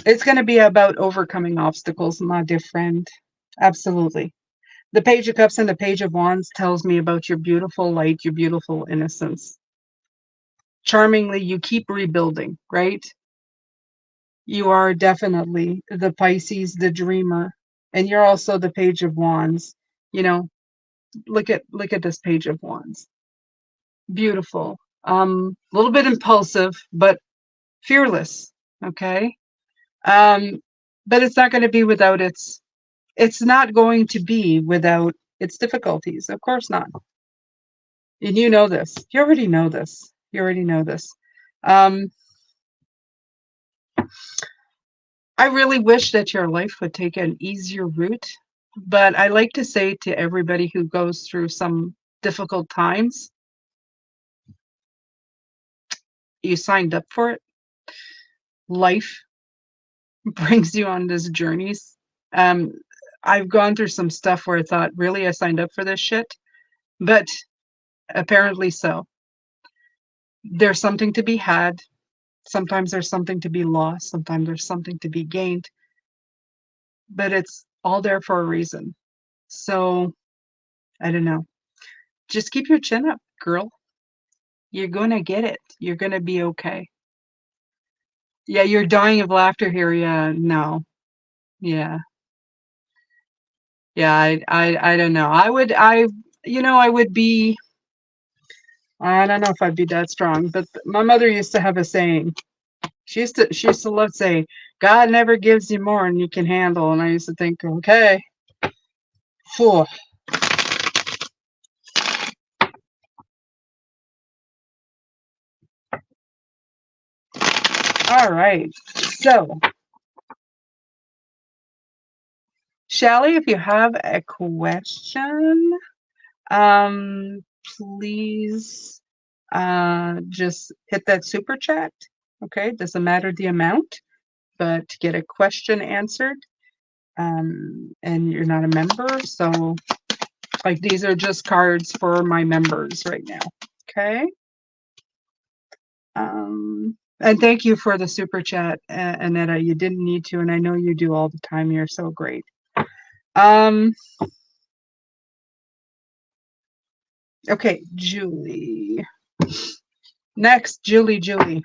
it's going to be about overcoming obstacles, my dear friend. Absolutely. The Page of Cups and the Page of Wands tells me about your beautiful light, your beautiful innocence. Charmingly, you keep rebuilding, right? You are definitely the Pisces, the dreamer, and you're also the Page of Wands. You know, look at this Page of Wands. Beautiful. A little bit impulsive, but fearless. Okay. But it's not going to be without it's not going to be without its difficulties. Of course not. And you know this. You already know this. You already know this. I really wish that your life would take an easier route, but I like to say to everybody who goes through some difficult times, you signed up for it. Life brings you on this journeys. I've gone through some stuff where I thought, really, I signed up for this shit? But apparently so. There's something to be had. Sometimes there's something to be lost. Sometimes there's something to be gained. But it's all there for a reason. So, I don't know. Just keep your chin up, girl. You're gonna get it. You're gonna be okay. Yeah, you're dying of laughter here. Yeah, no. Yeah. Yeah, I don't know. I would be, I don't know if I'd be that strong, but my mother used to have a saying. She used to love saying, God never gives you more than you can handle. And I used to think, okay, phew. All right. So, Shelly, if you have a question, um, please just hit that super chat. Okay, doesn't matter the amount, but to get a question answered, and you're not a member, so like these are just cards for my members right now. Okay. And thank you for the super chat, Annetta. You didn't need to, and I know you do all the time. You're so great. Um, okay, Julie. Next, Julie.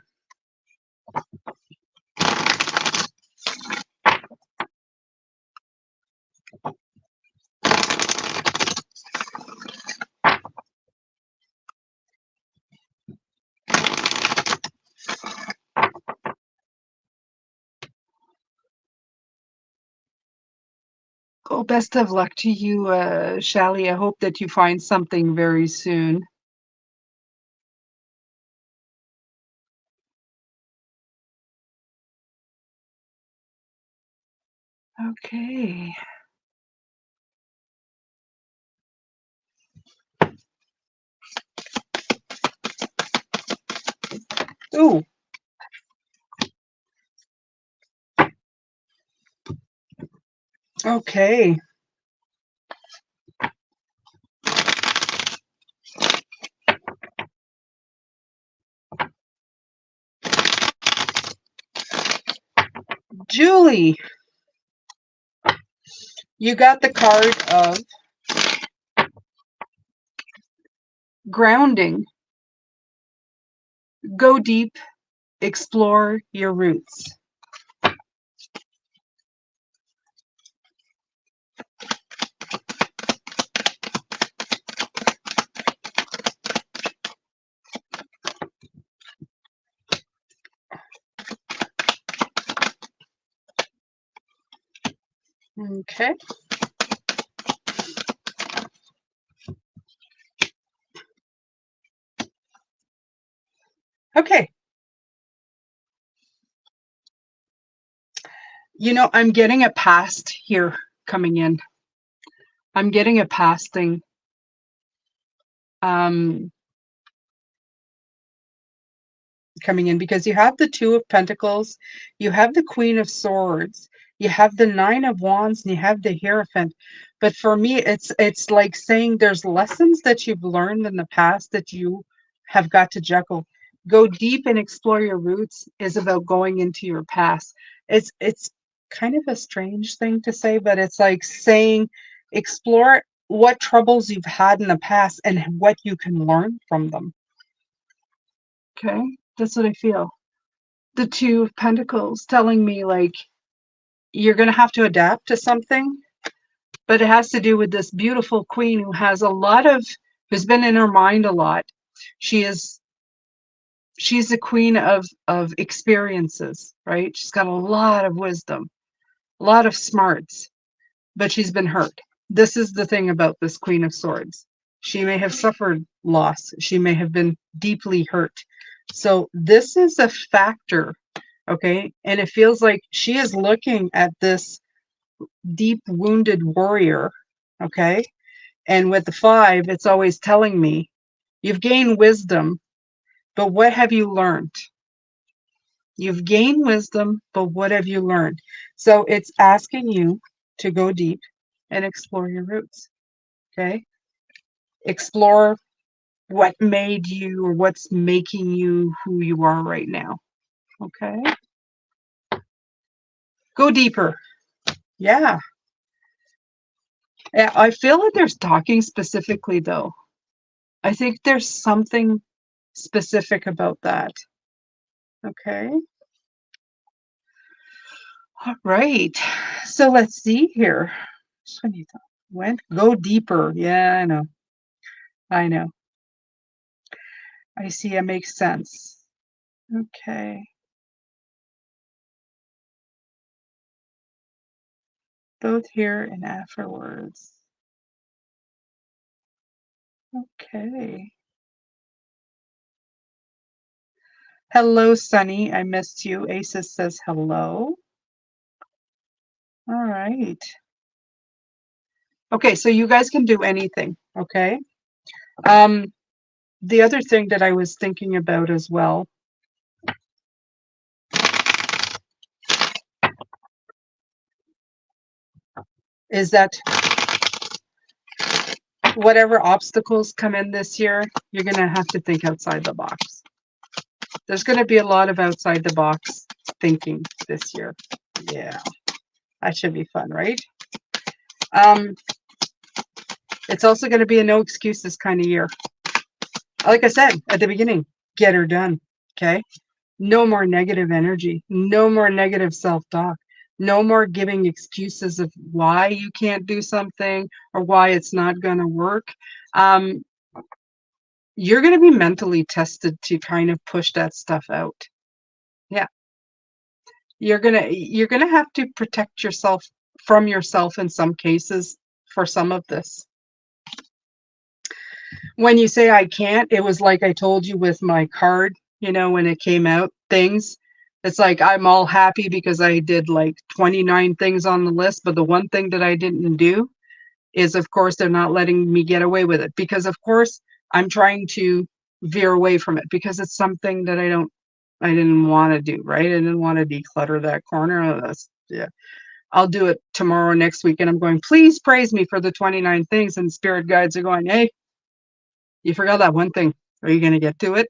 Oh, best of luck to you, Shally. I hope that you find something very soon. Okay. Ooh. Okay. Julie, you got the card of grounding. Go deep, explore your roots. Okay. Okay. I'm getting a past here coming in. I'm getting a past thing. Coming in because you have the Two of Pentacles, you have the Queen of Swords, you have the Nine of Wands, and you have the Hierophant. But for me, it's like saying there's lessons that you've learned in the past that you have got to juggle. Go deep and explore your roots is about going into your past. It's kind of a strange thing to say, but it's like saying explore what troubles you've had in the past and what you can learn from them. Okay, that's what I feel. The Two of Pentacles telling me like you're going to have to adapt to something, but it has to do with this beautiful queen who's been in her mind a lot. She's the queen of experiences, right? She's got a lot of wisdom, a lot of smarts, but she's been hurt. This is the thing about this Queen of Swords. She may have suffered loss. She may have been deeply hurt. So this is a factor. Okay. And it feels like she is looking at this deep wounded warrior. Okay. And with the 5, it's always telling me you've gained wisdom, but what have you learned? You've gained wisdom, but what have you learned? So it's asking you to go deep and explore your roots. Okay. Explore what made you or what's making you who you are right now. Okay? Go deeper. Yeah. Yeah, I feel like there's talking specifically though. I think there's something specific about that. Okay. All right. So let's see here. Went go deeper. Yeah, I know. I know. I see. It makes sense. Okay. Both here and afterwards. Okay. Hello, Sunny. I missed you. Aces says hello. All right. Okay, so you guys can do anything, okay? Um, the other thing that I was thinking about as well is that whatever obstacles come in this year, you're going to have to think outside the box. There's going to be a lot of outside the box thinking this year. Yeah, that should be fun, right? It's also going to be a no excuses kind of year. Like I said at the beginning, get her done, okay? No more negative energy, no more negative self-talk, no more giving excuses of why you can't do something or why it's not going to work. Um, you're going to be mentally tested to kind of push that stuff out. Yeah. You're going to have to protect yourself from yourself in some cases for some of this. When you say I can't, it was like I told you with my card, when it came out, things. It's like I'm all happy because I did like 29 things on the list, but the one thing that I didn't do is, of course, they're not letting me get away with it because, of course, I'm trying to veer away from it because it's something that I didn't want to do, right? I didn't want to declutter that corner. Yeah. I'll do it tomorrow, next week, and I'm going, please praise me for the 29 things. And spirit guides are going, hey, you forgot that one thing. Are you going to get to it?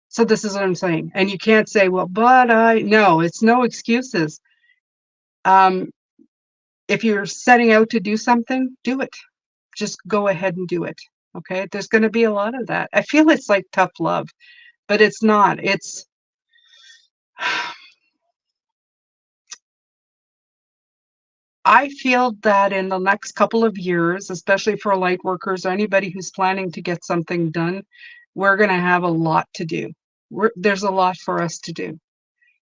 So this is what I'm saying. And you can't say, well, but no, it's no excuses. Um, if you're setting out to do something, do it. Just go ahead and do it. Okay. There's going to be a lot of that. I feel it's like tough love, but it's not. I feel that in the next couple of years, especially for light workers or anybody who's planning to get something done, we're going to have a lot to do. There's a lot for us to do.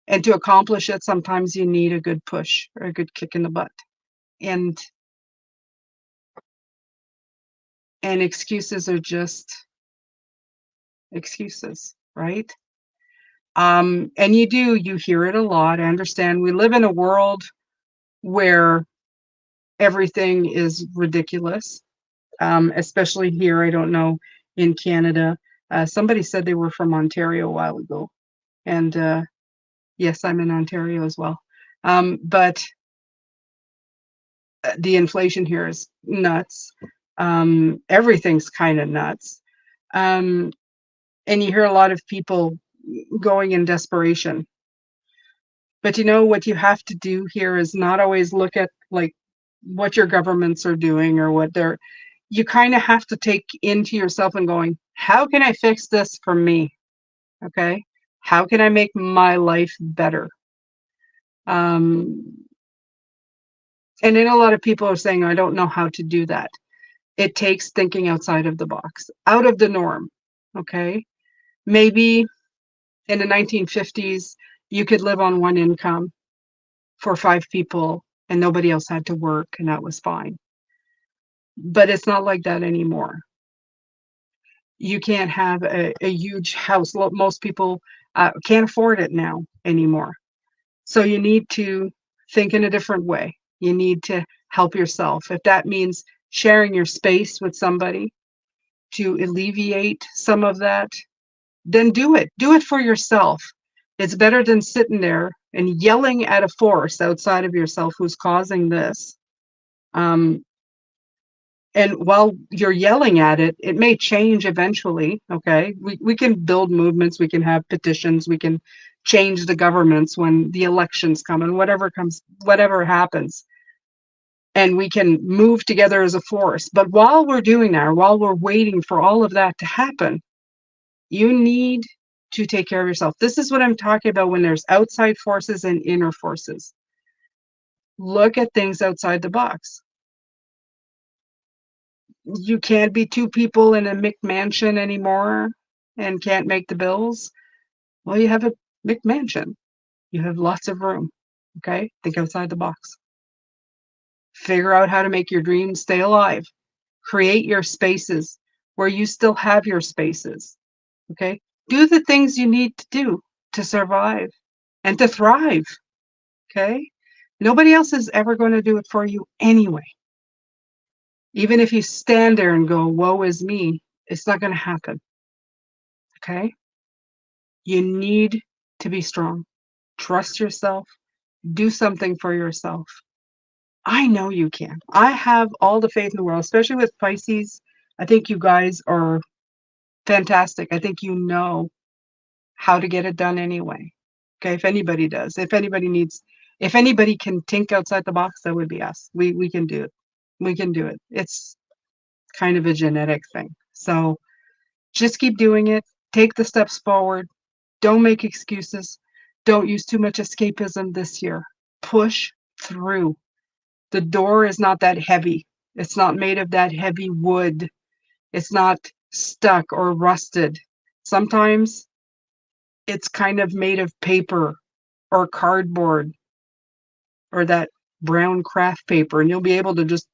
And to accomplish it, sometimes you need a good push or a good kick in the butt. And excuses are just excuses, right? And you hear it a lot. I understand we live in a world where everything is ridiculous, especially here. I don't know in Canada. Somebody said they were from Ontario a while ago. And yes, I'm in Ontario as well. But the inflation here is nuts. Everything's kind of nuts. And you hear a lot of people going in desperation. But what you have to do here is not always look at like what your governments are doing or what you kind of have to take into yourself and going, how can I fix this for me? Okay. How can I make my life better? And then a lot of people are saying, I don't know how to do that. It takes thinking outside of the box, out of the norm. Okay. Maybe in the 1950s, you could live on one income for 5 people and nobody else had to work and that was fine. But it's not like that anymore. You can't have a huge house. Most people can't afford it now anymore. So you need to think in a different way. You need to help yourself. If that means sharing your space with somebody to alleviate some of that, then do it. Do it for yourself. It's better than sitting there and yelling at a force outside of yourself who's causing this. And while you're yelling at it, it may change eventually. Okay. We can build movements, we can have petitions, we can change the governments when the elections come and whatever happens. And we can move together as a force. But while we're doing that, while we're waiting for all of that to happen, you need to take care of yourself. This is what I'm talking about when there's outside forces and inner forces. Look at things outside the box. You can't be two people in a McMansion anymore and can't make the bills. Well, you have a McMansion. You have lots of room. Okay? Think outside the box. Figure out how to make your dreams stay alive. Create your spaces where you still have your spaces. Okay? Do the things you need to do to survive and to thrive. Okay? Nobody else is ever going to do it for you anyway. Even if you stand there and go, woe is me, it's not going to happen. Okay? You need to be strong. Trust yourself. Do something for yourself. I know you can. I have all the faith in the world, especially with Pisces. I think you guys are fantastic. I think you know how to get it done anyway. Okay, if anybody does, if anybody can think outside the box, that would be us. We can do it. We can do it. It's kind of a genetic thing. So just keep doing it. Take the steps forward. Don't make excuses. Don't use too much escapism this year. Push through. The door is not that heavy. It's not made of that heavy wood. It's not stuck or rusted. Sometimes it's kind of made of paper or cardboard or that brown craft paper, and you'll be able to just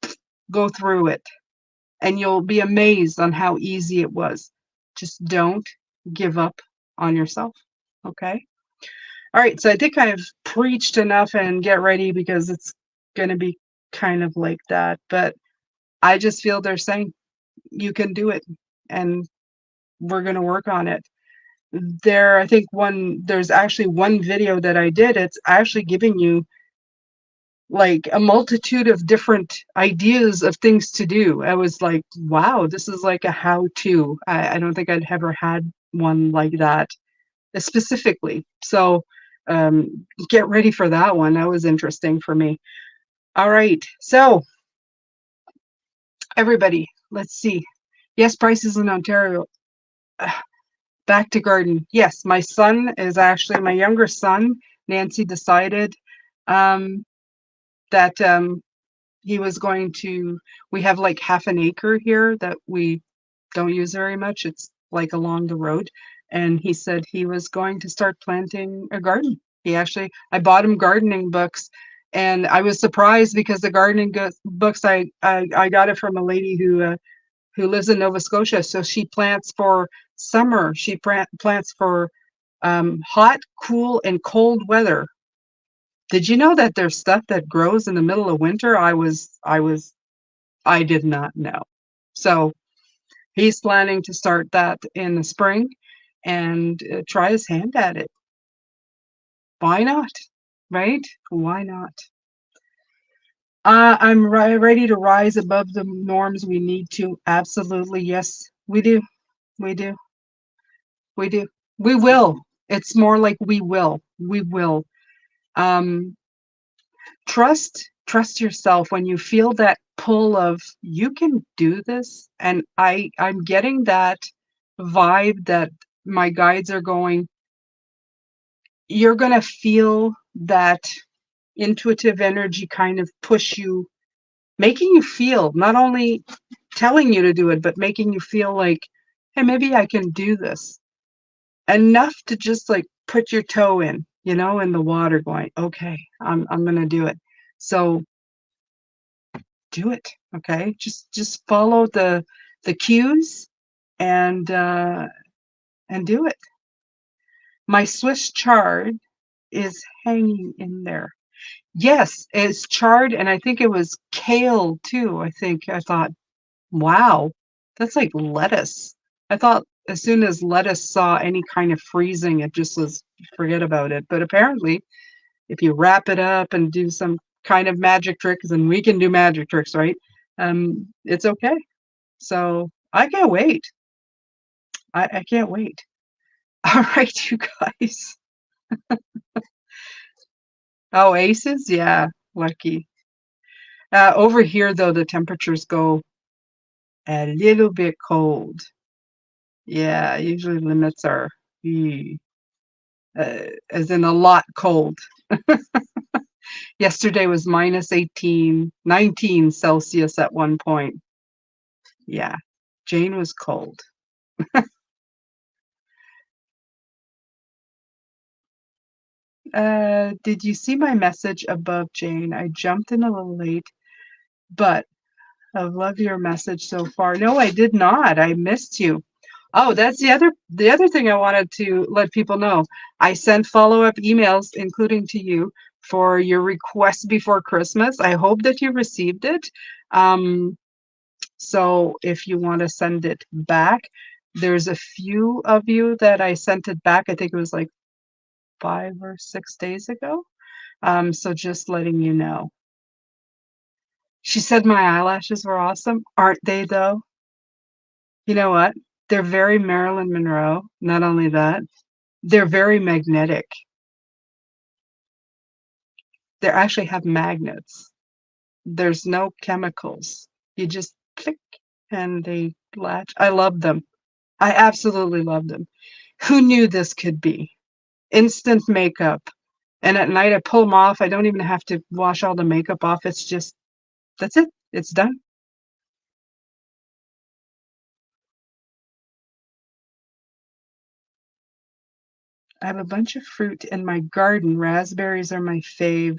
go through it. And you'll be amazed on how easy it was. Just don't give up on yourself. Okay? All right, so I think I've preached enough and get ready because it's going to be kind of like that. But I just feel they're saying you can do it and we're going to work on it. I think there's actually one video that I did. It's actually giving you like a multitude of different ideas of things to do. I was like, wow, this is like a how-to. I don't think I'd ever had one like that specifically. So get ready for that one. That was interesting for me. All right. So everybody, let's see. Yes, prices in Ontario. Back to garden. Yes, my younger son, Nancy, decided that he was going to, we have like half an acre here that we don't use very much. It's like along the road. And he said he was going to start planting a garden. I bought him gardening books, and I was surprised because the gardening books, I got it from a lady who lives in Nova Scotia. So she plants for summer. She plants for hot, cool, and cold weather. Did you know that there's stuff that grows in the middle of winter? I did not know. So he's planning to start that in the spring and try his hand at it. Why not? Right? Why not? I'm ready to rise above the norms. We need to. Absolutely. Yes, we do. We do. We do. We will. It's more like we will. We will. Um, trust yourself when you feel that pull of you can do this. And I'm getting that vibe that my guides are going, you're going to feel that intuitive energy kind of push you, making you feel, not only telling you to do it, but making you feel like, hey, maybe I can do this. Enough to just like put your toe in, in the water, going, okay, I'm going to do it. So do it. Okay. Just follow the cues and do it. My Swiss chard is hanging in there. Yes, it's chard, and I think it was kale too. I thought, wow, that's like lettuce. I thought as soon as lettuce saw any kind of freezing, it just was forget about it. But apparently, if you wrap it up and do some kind of magic tricks, and we can do magic tricks, right? It's okay. So I can't wait. I can't wait. All right, you guys. Oh, aces? Yeah, lucky. Over here, though, the temperatures go a little bit cold. Yeah, usually limits are as in a lot cold. Yesterday was minus 18, 19 Celsius at one point. Yeah, Jane was cold. Did you see my message above, Jane? I jumped in a little late, but I love your message so far. No, I did not. I missed you. Oh, that's the other thing I wanted to let people know. I sent follow-up emails, including to you, for your request before Christmas. I hope that you received it. So if you want to send it back, there's a few of you that I sent it back. I think it was like 5 or 6 days ago. So just letting you know. She said my eyelashes were awesome. Aren't they though? You know what? They're very Marilyn Monroe. Not only that, they're very magnetic. They actually have magnets. There's no chemicals. You just click and they latch. I love them. I absolutely love them. Who knew this could be? Instant makeup. And at night I pull them off. I don't even have to wash all the makeup off. It's just, that's it. It's done. I have a bunch of fruit in my garden. Raspberries are my fave.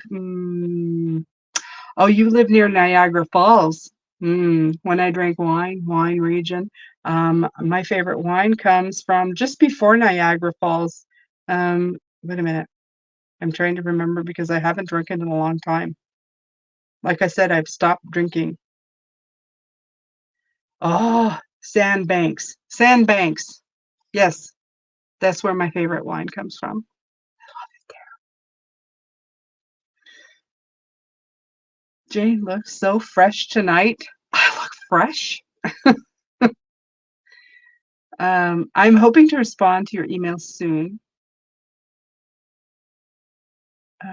Oh, you live near Niagara Falls. When I drank wine region. My favorite wine comes from just before Niagara Falls. Wait a minute. I'm trying to remember because I haven't drunk it in a long time. Like I said, I've stopped drinking. Oh, Sandbanks. Sandbanks. Yes, that's where my favorite wine comes from. Jane looks so fresh tonight. I look fresh. I'm hoping to respond to your email soon. Uh,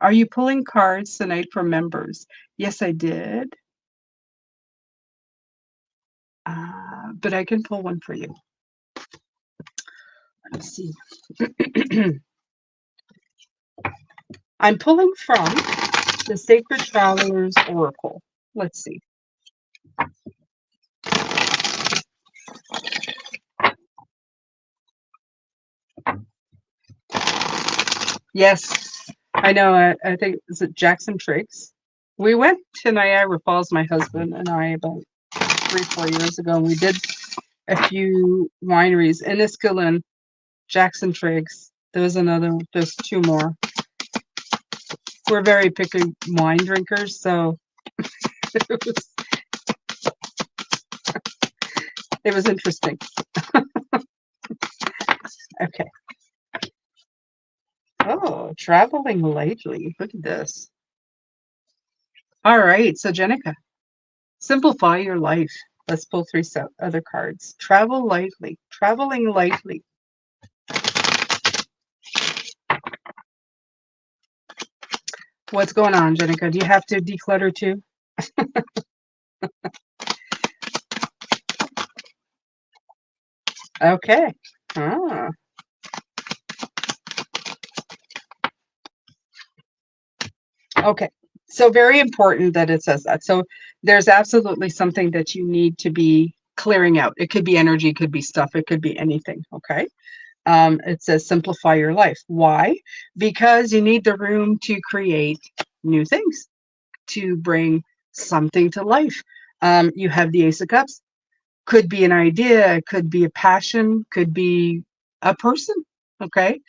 are you pulling cards tonight for members? Yes, I did. But I can pull one for you. Let's see. I'm pulling from the Sacred Travelers Oracle. Let's see. Yes, I know. I think, is it Jackson Triggs? We went to Niagara Falls, my husband and I, about 3, 4 years ago, and we did a few wineries. Enniskillen, Jackson Triggs. There's two more. We're very picky wine drinkers, so it was interesting. Okay. Oh, traveling lightly. Look at this. All right, so Jenica, simplify your life. Let's pull three other cards. Travel lightly. Traveling lightly. What's going on, Jenica? Do you have to declutter too? Okay. Ah. Okay. So very important that it says that. So there's absolutely something that you need to be clearing out. It could be energy, it could be stuff, it could be anything. Okay. It says simplify your life. Why? Because you need the room to create new things, to bring something to life. You have the Ace of Cups. Could be an idea, could be a passion, could be a person. Okay.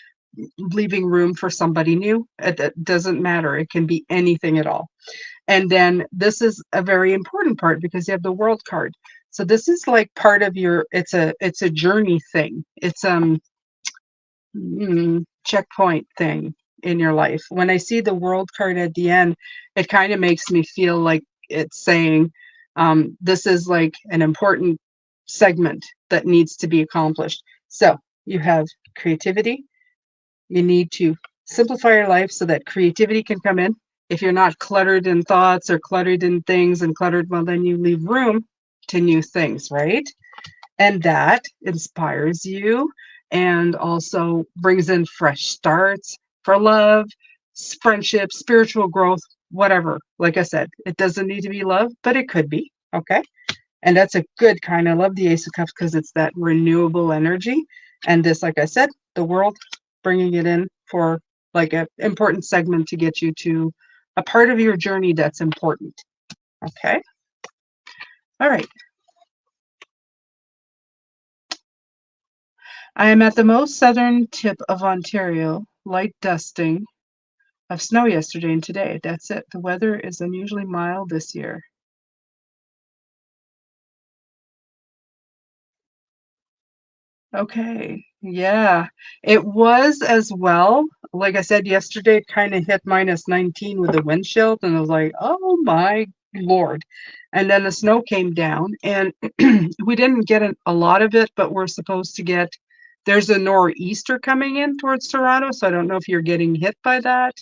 Leaving room for somebody new. It doesn't matter. It can be anything at all. And then this is a very important part because you have the World card. So this is like part of your, it's a journey thing. It's checkpoint thing in your life. When I see the World card at the end, it kind of makes me feel like it's saying, this is like an important segment that needs to be accomplished. So you have creativity. You need to simplify your life so that creativity can come in. If you're not cluttered in thoughts or cluttered in things and cluttered, well, then you leave room to new things, right? And that inspires you and also brings in fresh starts for love, friendship, spiritual growth, whatever. Like I said, it doesn't need to be love, but it could be. Okay. And that's a good kind. I love the Ace of Cups because it's that renewable energy. And this, like I said, the world bringing it in for like an important segment to get you to a part of your journey that's important. Okay. All right. I am at the most southern tip of Ontario. Light dusting of snow yesterday and today. That's it. The weather is unusually mild this year. Okay. Yeah, it was as well. Like I said yesterday, it kind of hit -19 with the wind chill, and I was like, oh my Lord. And then the snow came down, and we didn't get a lot of it, but we're supposed to get, there's a nor'easter coming in towards Toronto, so I don't know if you're getting hit by that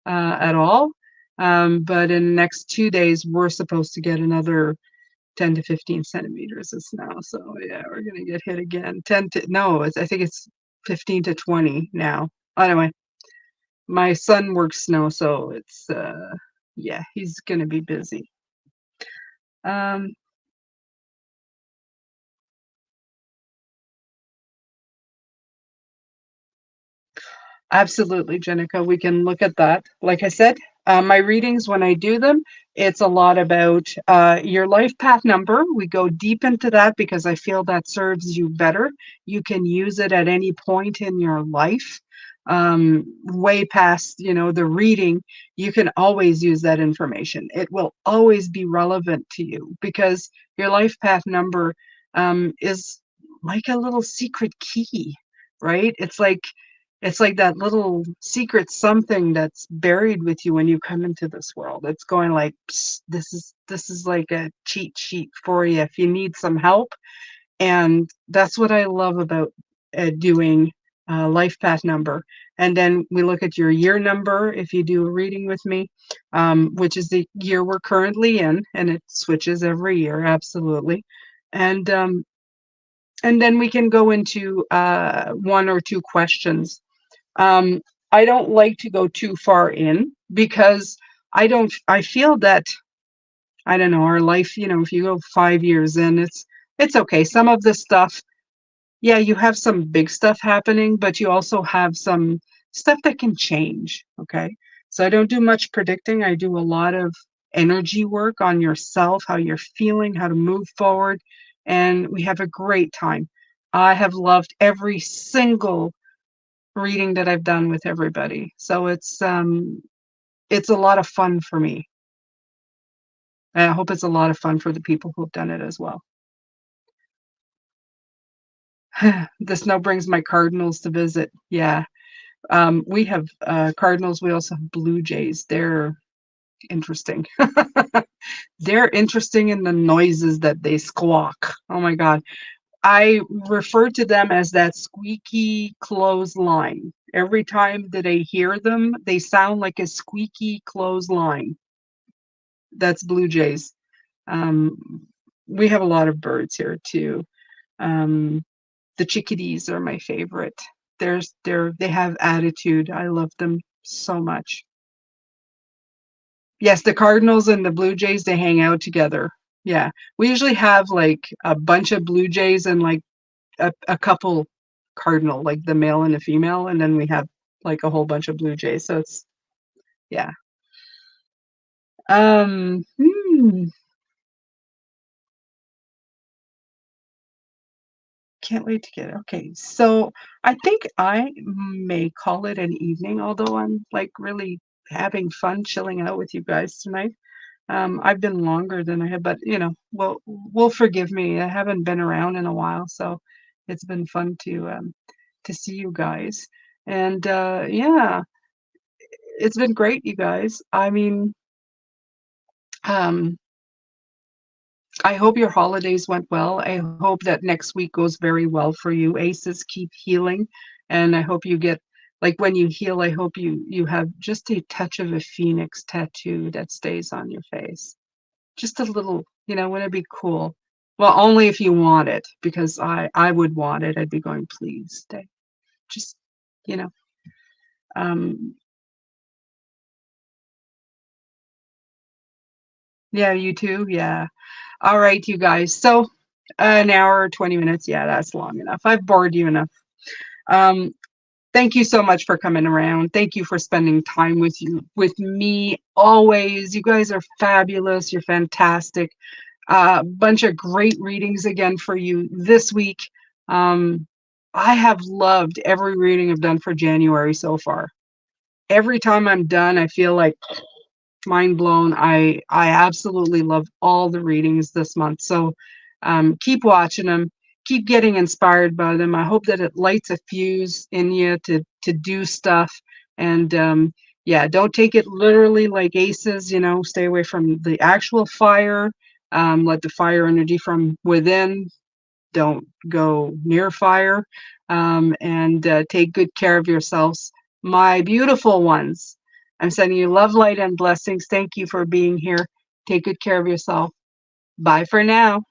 at all. But in the next 2 days, we're supposed to get another 10 to 15 centimeters of snow. So yeah, we're gonna get hit again. 10 to no, I think it's 15 to 20 now. Anyway, my son works snow, so it's yeah, he's gonna be busy. Um, Absolutely, Jenica. We can look at that. Like I said, my readings, when I do them, it's a lot about your life path number. We go deep into that because I feel that serves you better. You can use it at any point in your life, way past, the reading. You can always use that information. It will always be relevant to you because your life path number is like a little secret key, right? It's like that little secret something that's buried with you when you come into this world. It's going like, "Psst, this is like a cheat sheet for you if you need some help." And that's what I love about doing life path number. And then we look at your year number if you do a reading with me, which is the year we're currently in, and it switches every year, absolutely. And then we can go into one or two questions. um, I don't like to go too far in because I feel that, I don't know, our life, if you go 5 years in, it's okay. Some of the stuff, yeah, you have some big stuff happening, but you also have some stuff that can change. Okay. So I don't do much predicting. I do a lot of energy work on yourself, how you're feeling, how to move forward. And we have a great time. I have loved every single reading that I've done with everybody. So it's a lot of fun for me. And I hope it's a lot of fun for the people who've done it as well. The snow brings my cardinals to visit. Yeah. We have cardinals. We also have blue jays. They're interesting. They're interesting in the noises that they squawk. Oh my God. I refer to them as that squeaky clothesline. Every time that I hear them, they sound like a squeaky clothesline. That's blue jays. Um, we have a lot of birds here too. Um, the chickadees are my favorite. They have attitude. I love them so much. Yes, the cardinals and the blue jays, they hang out together. Yeah, we usually have like a bunch of blue jays and like a couple cardinal, like the male and the female, and then we have like a whole bunch of blue jays. So it's yeah. Um, hmm, Can't wait to get it. Okay, so I think I may call it an evening, although I'm like really having fun chilling out with you guys tonight. I've been longer than I have, but will forgive me. I haven't been around in a while, so it's been fun to see you guys. And yeah, it's been great, you guys. I mean, I hope your holidays went well. I hope that next week goes very well for you. Aces, keep healing, and I hope you get, like, when you heal, I hope you have just a touch of a phoenix tattoo that stays on your face. Just a little, wouldn't it be cool? Well, only if you want it, because I would want it. I'd be going, please stay. Just, you know, um, yeah, you too. Yeah. All right, you guys. So an hour, 20 minutes. Yeah, that's long enough. I've bored you enough. Um, Thank you so much for coming around. Thank you for spending time with me always. You guys are fabulous. You're fantastic. Bunch of great readings again for you this week. Um, I have loved every reading I've done for January so far. Every time I'm done, I feel like mind blown. I absolutely love all the readings this month. So keep watching them, keep getting inspired by them. I hope that it lights a fuse in you to do stuff. And yeah, don't take it literally like aces. Stay away from the actual fire. Let the fire energy from within. Don't go near fire, and take good care of yourselves, my beautiful ones. I'm sending you love, light, and blessings. Thank you for being here. Take good care of yourself. Bye for now.